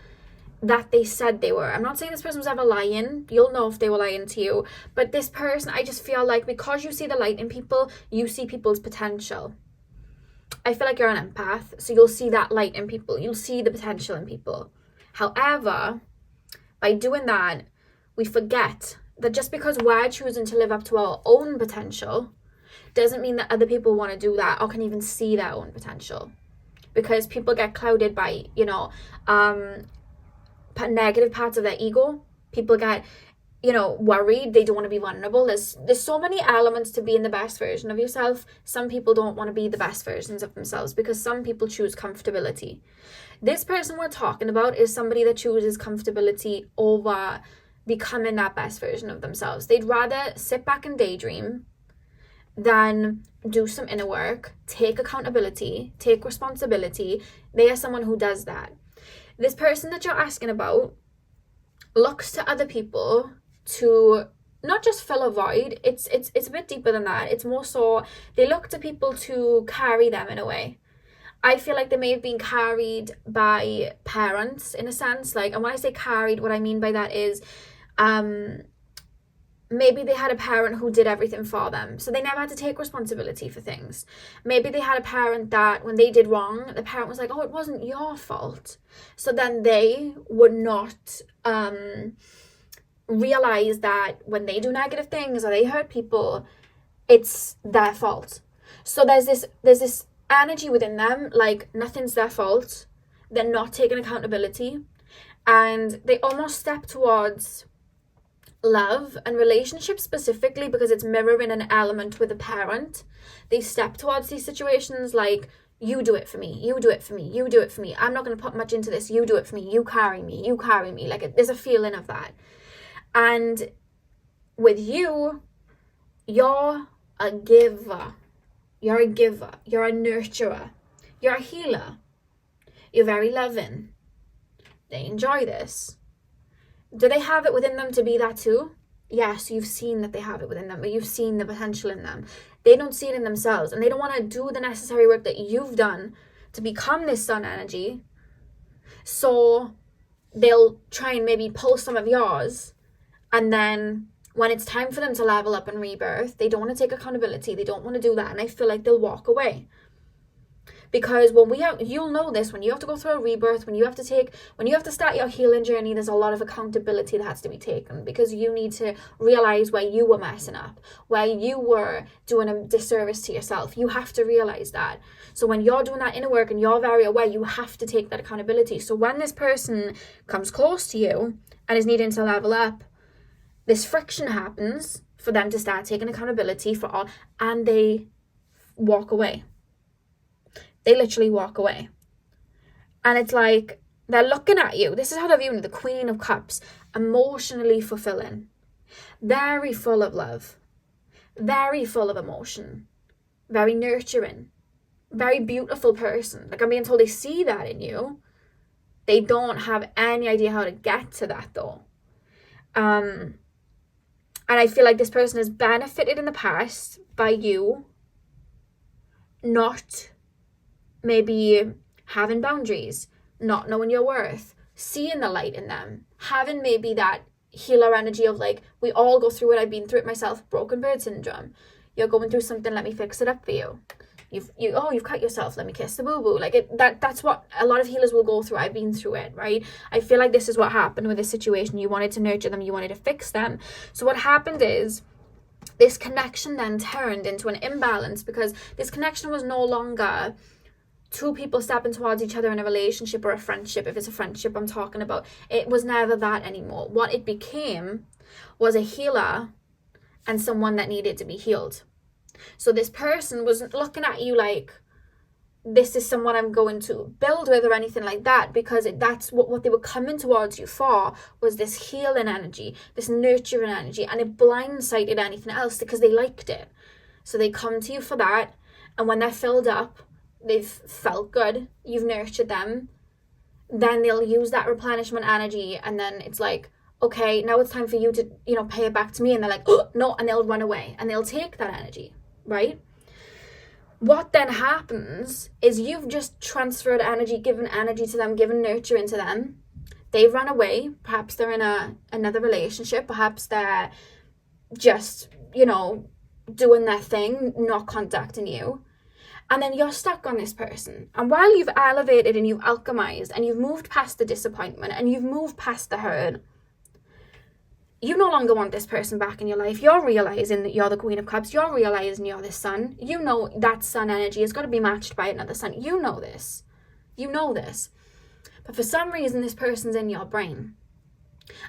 that they said they were. I'm not saying this person was ever lying. You'll know if they were lying to you. But this person, I just feel like because you see the light in people, you see people's potential. I feel like you're an empath, so you'll see that light in people. You'll see the potential in people. However, by doing that, we forget that just because we're choosing to live up to our own potential doesn't mean that other people want to do that or can even see their own potential. Because people get clouded by, negative parts of their ego. People get, worried. They don't want to be vulnerable. There's so many elements to being the best version of yourself. Some people don't want to be the best versions of themselves because some people choose comfortability. This person we're talking about is somebody that chooses comfortability over becoming that best version of themselves. They'd rather sit back and daydream than do some inner work, take accountability, take responsibility. They are someone who does that. This person that you're asking about looks to other people to not just fill a void. It's a bit deeper than that. It's more so they look to people to carry them in a way. I feel like they may have been carried by parents in a sense. Like, and when I say carried, what I mean by that is maybe they had a parent who did everything for them, so they never had to take responsibility for things. Maybe they had a parent that when they did wrong, the parent was like, oh, it wasn't your fault. So then they would not realize that when they do negative things or they hurt people, it's their fault. So there's this energy within them, like nothing's their fault. They're not taking accountability, and they almost step towards love and relationships specifically because it's mirroring an element with a parent. They step towards these situations like, you do it for me, you do it for me, you do it for me. I'm not going to put much into this. You do it for me. You carry me. You carry me. Like, there's a feeling of that. And with you, you're a giver. You're a giver. You're a nurturer. You're a healer. You're very loving. They enjoy this. Do they have it within them to be that too? Yes, you've seen that they have it within them, but you've seen the potential in them. They don't see it in themselves, and they don't want to do the necessary work that you've done to become this sun energy. So they'll try and maybe pull some of yours, and then when it's time for them to level up and rebirth, they don't want to take accountability. They don't want to do that, and I feel like they'll walk away. Because you'll know this, when you have to go through a rebirth, when you have to start your healing journey, there's a lot of accountability that has to be taken, because you need to realize where you were messing up, where you were doing a disservice to yourself. You have to realize that. So when you're doing that inner work and you're very aware, you have to take that accountability. So when this person comes close to you and is needing to level up, this friction happens for them to start taking accountability for all, and they walk away. They literally walk away. And it's like, they're looking at you. This is how they're viewing the Queen of Cups. Emotionally fulfilling. Very full of love. Very full of emotion. Very nurturing. Very beautiful person. Like, I'm being told they see that in you. They don't have any idea how to get to that though. And I feel like this person has benefited in the past by you not maybe having boundaries, not knowing your worth, seeing the light in them, having maybe that healer energy of like, we all go through it, I've been through it myself, broken bird syndrome. You're going through something, let me fix it up for you. You've cut yourself, let me kiss the boo-boo. Like that's what a lot of healers will go through. I've been through it, right? I feel like this is what happened with this situation. You wanted to nurture them, you wanted to fix them. So what happened is, this connection then turned into an imbalance, because this connection was no longer two people stepping towards each other in a relationship or a friendship. If it's a friendship I'm talking about, it was never that anymore. What it became was a healer and someone that needed to be healed. So this person wasn't looking at you like, this is someone I'm going to build with or anything like that, because that's what they were coming towards you for, was this healing energy, this nurturing energy, and it blindsided anything else because they liked it. So they come to you for that, and when they're filled up, they've felt good, you've nurtured them, then they'll use that replenishment energy, and then it's like, okay, now it's time for you to, pay it back to me, and they're like, oh, no, and they'll run away, and they'll take that energy, right? What then happens is you've just transferred energy, given energy to them, given nurture into them. They've run away. Perhaps they're in another relationship. Perhaps they're just, doing their thing, not contacting you. And then you're stuck on this person. And while you've elevated and you've alchemized and you've moved past the disappointment and you've moved past the hurt, you no longer want this person back in your life. You're realizing that you're the Queen of Cups. You're realizing you're the Sun. You know that Sun energy has got to be matched by another Sun. You know this. But for some reason, this person's in your brain.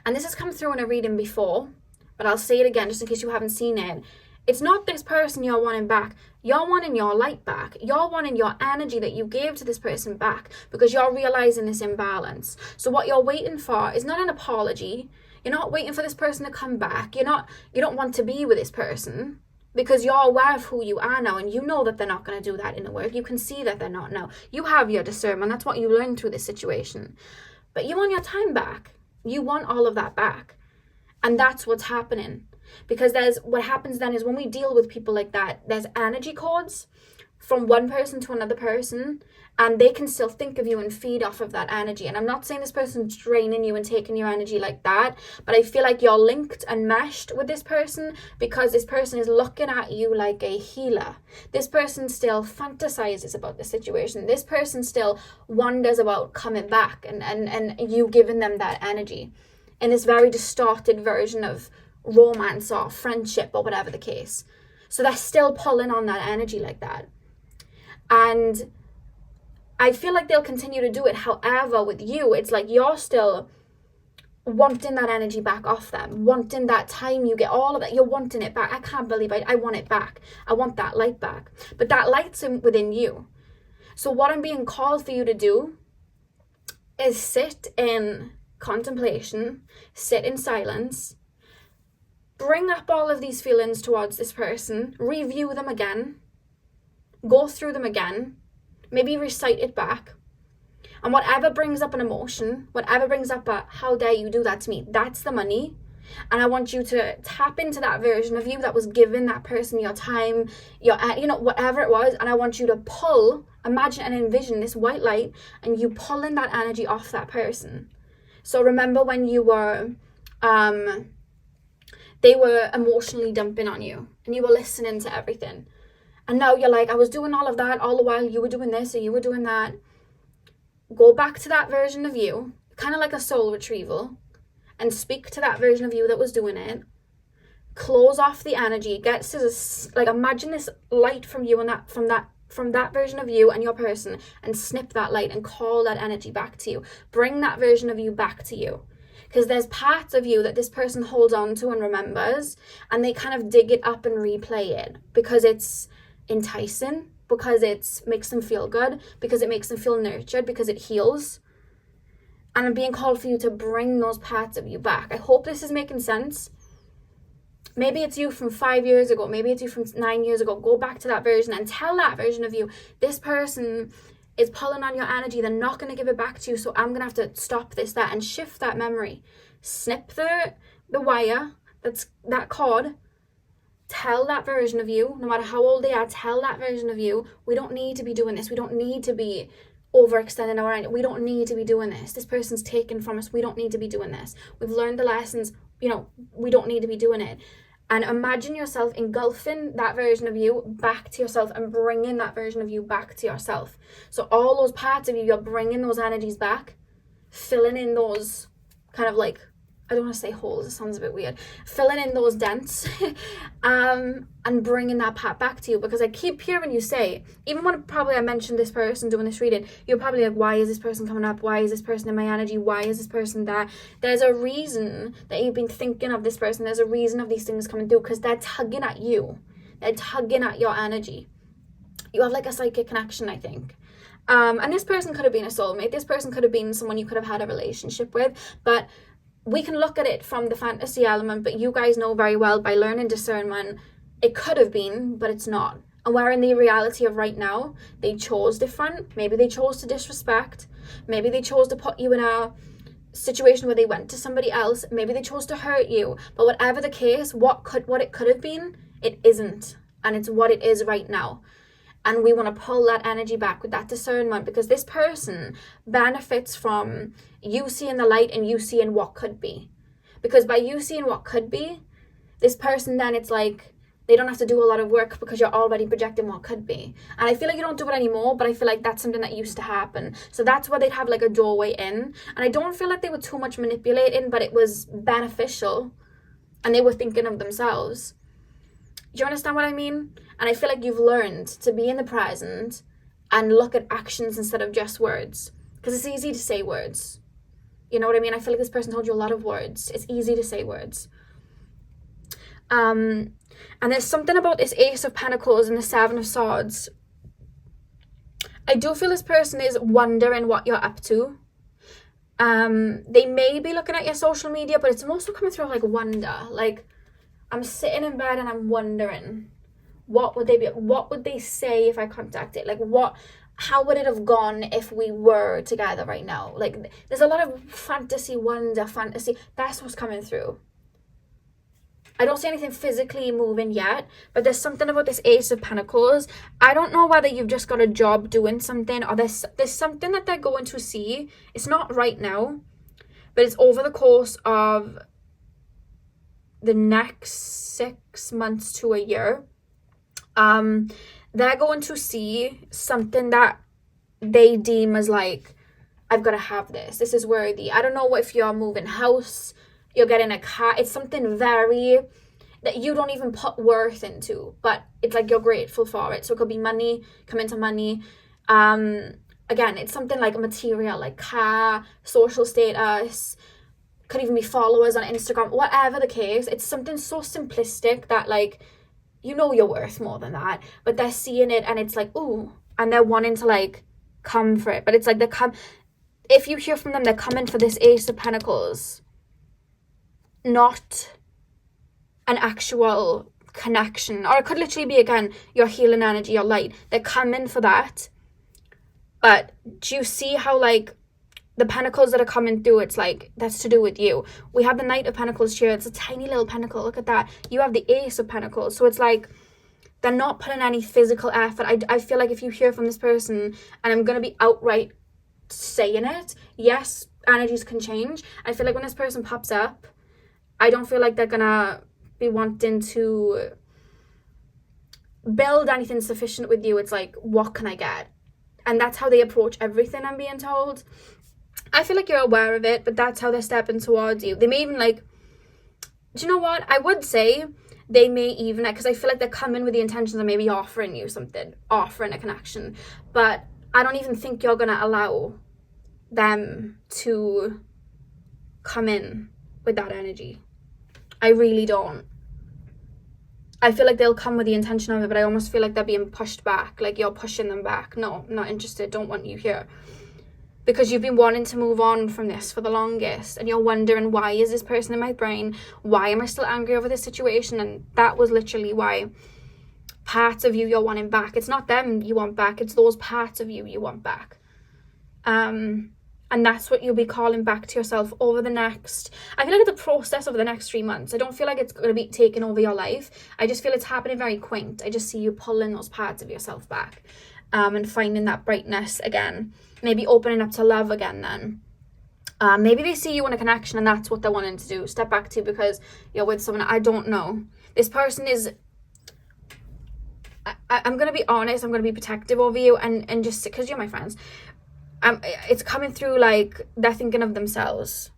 And this has come through in a reading before, but I'll say it again just in case you haven't seen it. It's not this person you're wanting back. You're wanting your light back. You're wanting your energy that you gave to this person back because you're realizing this imbalance. So what you're waiting for is not an apology. You're not waiting for this person to come back. You don't want to be with this person because you're aware of who you are now, and you know that they're not going to do that in the work. You can see that they're not now. You have your discernment. That's what you learned through this situation. But you want your time back. You want all of that back. And that's what's happening. Because what happens then is when we deal with people like that, there's energy codes from one person to another person, and they can still think of you and feed off of that energy. And I'm not saying this person's draining you and taking your energy like that, but I feel like you're linked and meshed with this person because this person is looking at you like a healer. This person still fantasizes about the situation. This person still wonders about coming back and you giving them that energy in this very distorted version of romance or friendship or whatever the case. So they're still pulling on that energy like that. And I feel like they'll continue to do it. However, with you, it's like you're still wanting that energy back off them, wanting that time you get, all of that. You're wanting it back. I can't believe I want it back. I want that light back. But that light's within you. So what I'm being called for you to do is sit in contemplation, sit in silence, bring up all of these feelings towards this person, review them again, go through them again, maybe recite it back. And whatever brings up an emotion, whatever brings up a, how dare you do that to me, that's the money. And I want you to tap into that version of you that was giving that person your time, your, whatever it was. And I want you to pull, imagine and envision this white light and you pulling that energy off that person. So remember when you were, they were emotionally dumping on you and you were listening to everything. And now you're like, I was doing all of that all the while you were doing this or you were doing that. Go back to that version of you, kind of like a soul retrieval, and speak to that version of you that was doing it. Close off the energy. Imagine this light from you and from that version of you and your person, and snip that light and call that energy back to you. Bring that version of you back to you. Because there's parts of you that this person holds on to and remembers, and they kind of dig it up and replay it because it's enticing, because it makes them feel good, because it makes them feel nurtured, because it heals. And I'm being called for you to bring those parts of you back. I hope this is making sense. Maybe it's you from 5 years ago. Maybe it's you from 9 years ago. Go back to that version and tell that version of you, this person is pulling on your energy. They're not going to give it back to you. So I'm going to have to stop this, that, and shift that memory. Snip the wire, that cord. Tell that version of you, no matter how old they are, tell that version of you, we don't need to be doing this. We don't need to be overextending our energy. We don't need to be doing this. This person's taken from us. We don't need to be doing this. We've learned the lessons. We don't need to be doing it. And imagine yourself engulfing that version of you back to yourself and bringing that version of you back to yourself. So all those parts of you, you're bringing those energies back, filling in those kind of like, I don't want to say holes, it sounds a bit weird, filling in those dents and bringing that part back to you. Because I keep hearing you say, even when I mentioned this person doing this reading, you're probably like, why is this person coming up? Why is this person in my energy? Why is this person there? There's a reason that you've been thinking of this person. There's a reason of these things coming through, because they're tugging at you. They're tugging at your energy. You have like a psychic connection, I think. And this person could have been a soulmate. This person could have been someone you could have had a relationship with. But we can look at it from the fantasy element, but you guys know very well by learning discernment, it could have been, but it's not. And we're in the reality of right now, they chose different. Maybe they chose to disrespect. Maybe they chose to put you in a situation where they went to somebody else. Maybe they chose to hurt you. But whatever the case, what it could have been, it isn't. And it's what it is right now. And we want to pull that energy back with that discernment, because this person benefits from you seeing the light and you seeing what could be. Because by you seeing what could be, this person then, it's like they don't have to do a lot of work because you're already projecting what could be. And I feel like you don't do it anymore, but I feel like that's something that used to happen. So that's where they'd have like a doorway in. And I don't feel like they were too much manipulating, but it was beneficial and they were thinking of themselves. Do you understand what I mean? And I feel like you've learned to be in the present and look at actions instead of just words. Because it's easy to say words. You know what I mean? I feel like this person told you a lot of words. It's easy to say words. And there's something about this Ace of Pentacles and the Seven of Swords. I do feel this person is wondering what you're up to. They may be looking at your social media, but it's also coming through like wonder. Like, I'm sitting in bed and I'm wondering, what would they say if I contacted? Like, how would it have gone if we were together right now? Like, there's a lot of fantasy, wonder, fantasy. That's what's coming through. I don't see anything physically moving yet, but there's something about this Ace of Pentacles. I don't know whether you've just got a job doing something, or there's something that they're going to see. It's not right now, but it's over the course of the next 6 months to a year. They're going to see something that they deem as like, I've got to have this. This is worthy. I don't know if you're moving house, you're getting a car. It's something very that you don't even put worth into, but it's like you're grateful for it. So it could be money, come into money. Again, it's something like a material, like car, social status, could even be followers on Instagram, whatever the case. It's something so simplistic that, like, you know you're worth more than that, but they're seeing it and it's like, ooh, and they're wanting to like come for it. But it's like if you hear from them, they're coming for this Ace of Pentacles, not an actual connection. Or it could literally be, again, your healing energy, your light. They're coming for that. But do you see how, like, the pentacles that are coming through, it's like, that's to do with you. We have the Knight of Pentacles here. It's a tiny little pentacle. Look at that. You have the Ace of Pentacles. So it's like, they're not putting any physical effort. I feel like if you hear from this person, and I'm going to be outright saying it, yes, energies can change. I feel like when this person pops up, I don't feel like they're going to be wanting to build anything sufficient with you. It's like, what can I get? And that's how they approach everything, I'm being told. I feel like you're aware of it, but that's how they're stepping towards you. They may even like, do you know what? I would say they may even, because I feel like they're coming with the intentions of maybe offering you something, offering a connection. But I don't even think you're going to allow them to come in with that energy. I really don't. I feel like they'll come with the intention of it, but I almost feel like they're being pushed back. Like you're pushing them back. No, not interested. Don't want you here. Because you've been wanting to move on from this for the longest. And you're wondering, why is this person in my brain? Why am I still angry over this situation? And that was literally why. Parts of you're wanting back. It's not them you want back. It's those parts of you want back. And that's what you'll be calling back to yourself over the next, I feel like it's a process over the next 3 months. I don't feel like it's going to be taking over your life. I just feel it's happening very quaint. I just see you pulling those parts of yourself back, and finding that brightness again. Maybe opening up to love again then. Maybe they see you in a connection and that's what they're wanting to do. Step back to because you're with someone. I don't know. This person is, I'm going to be honest. I'm going to be protective over you and just because you're my friends. It's coming through like they're thinking of themselves.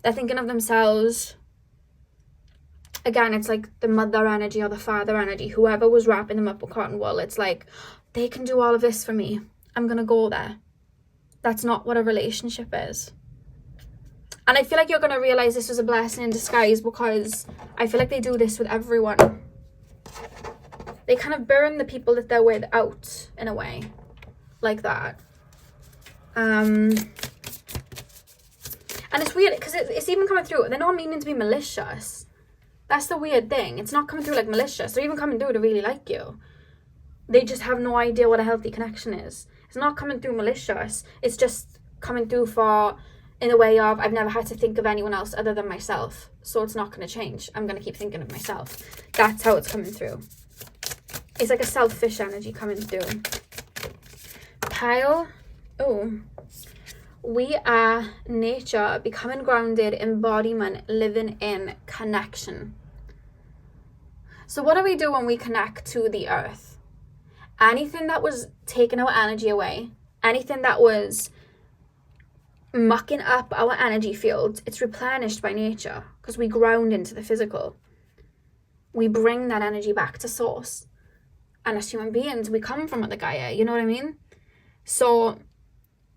They're thinking of themselves. Again, it's like the mother energy or the father energy. Whoever was wrapping them up with cotton wool. It's like, they can do all of this for me. I'm going to go there. That's not what a relationship is. And I feel like you're going to realize this was a blessing in disguise because I feel like they do this with everyone. They kind of burn the people that they're with out in a way. Like that. And it's weird because it's even coming through. They're not meaning to be malicious. That's the weird thing. It's not coming through like malicious. They're even coming through to really like you. They just have no idea what a healthy connection is. It's not coming through malicious. It's just coming through for in the way of, I've never had to think of anyone else other than myself. So it's not going to change. I'm going to keep thinking of myself. That's how it's coming through. It's like a selfish energy coming through. Pile. Oh. We are nature, becoming grounded, embodiment, living in connection. So what do we do when we connect to the earth? Anything that was taking our energy away, anything that was mucking up our energy field, it's replenished by nature because we ground into the physical. We bring that energy back to source. And as human beings, we come from the Gaia, you know what I mean? So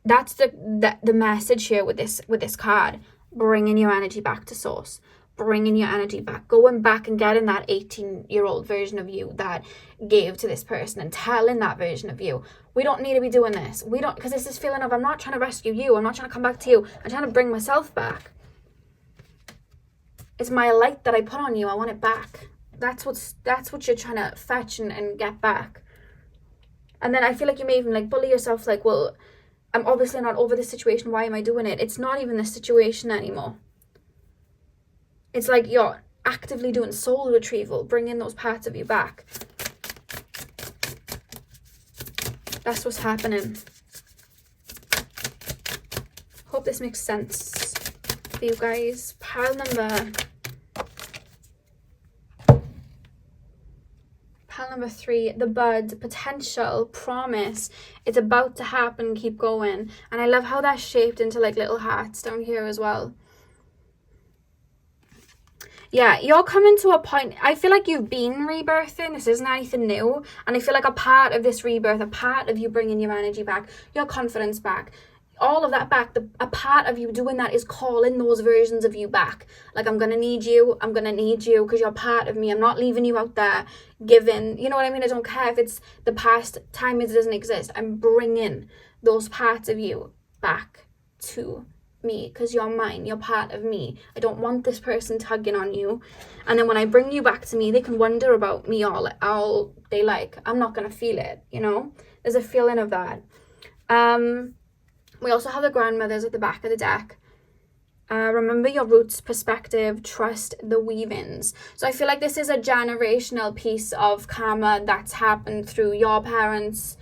that's the message here with this card. Bringing your energy back to source. Bringing your energy back. Going back and getting that 18-year-old version of you that gave to this person and telling that version of you, we don't need to be doing this. We don't, because it's this feeling of, I'm not trying to rescue you. I'm not trying to come back to you. I'm trying to bring myself back. It's my light that I put on you. I want it back. That's what you're trying to fetch and get back. And then I feel like you may even like bully yourself, like, well, I'm obviously not over this situation. Why am I doing it? It's not even the situation anymore. It's like you're actively doing soul retrieval, bringing those parts of you back. That's what's happening. Hope this makes sense for you guys. Pile number 3, the bud, potential, promise. It's about to happen, keep going. And I love how that's shaped into like little hearts down here as well. Yeah, you're coming to a point, I feel like you've been rebirthing. This isn't anything new. And I feel like a part of this rebirth, a part of you bringing your energy back, your confidence back, all of that back, a part of you doing that is calling those versions of you back. Like, I'm going to need you because you're part of me. I'm not leaving you out there giving, you know what I mean? I don't care if it's the past, time it doesn't exist. I'm bringing those parts of you back to me because you're mine. You're part of me. I don't want this person tugging on you. And then when I bring you back to me, they can wonder about me all day. Like, I'm not going to feel it, you know? There's a feeling of that. We also have the grandmothers at the back of the deck. Remember your roots, perspective, trust the weavings. So I feel like this is a generational piece of karma that's happened through your parents,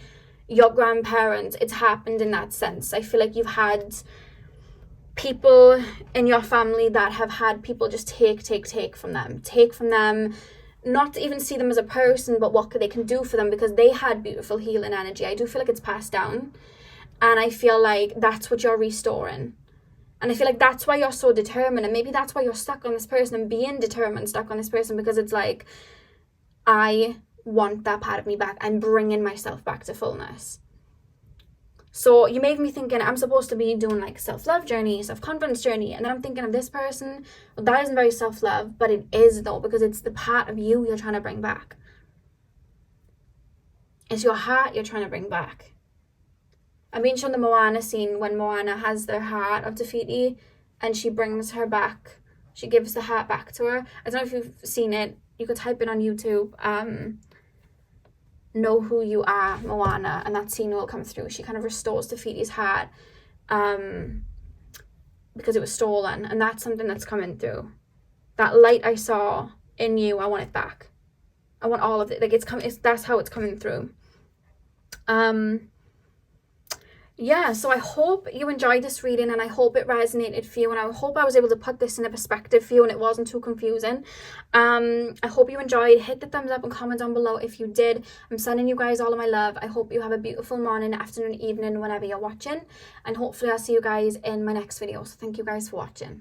your grandparents. It's happened in that sense. I feel like you've had people in your family that have had people just take from them, not even see them as a person, but what they can do for them because they had beautiful healing energy. I do feel like it's passed down. And I feel like that's what you're restoring. And I feel like that's why you're so determined. And maybe that's why you're stuck on this person and being determined, stuck on this person. Because it's like, I want that part of me back. I'm bringing myself back to fullness. So you made me thinking, I'm supposed to be doing like self-love journey, self-confidence journey. And then I'm thinking of this person. Well, that isn't very self-love. But it is though. Because it's the part of you you're trying to bring back. It's your heart you're trying to bring back. I've been shown the Moana scene when Moana has the heart of Te Fiti and she brings her back. She gives the heart back to her. I don't know if you've seen it. You could type it on YouTube. Know Who You Are, Moana, and that scene will come through. She kind of restores Te Fiti's heart because it was stolen. And that's something that's coming through. That light I saw in you, I want it back. I want all of it. Like that's how it's coming through. Yeah, so I hope you enjoyed this reading and I hope it resonated for you and I hope I was able to put this in a perspective for you and it wasn't too confusing. I hope you enjoyed. Hit the thumbs up and comment down below if you did. I'm sending you guys all of my love. I hope you have a beautiful morning, afternoon, evening, whenever you're watching. And hopefully I'll see you guys in my next video. So thank you guys for watching.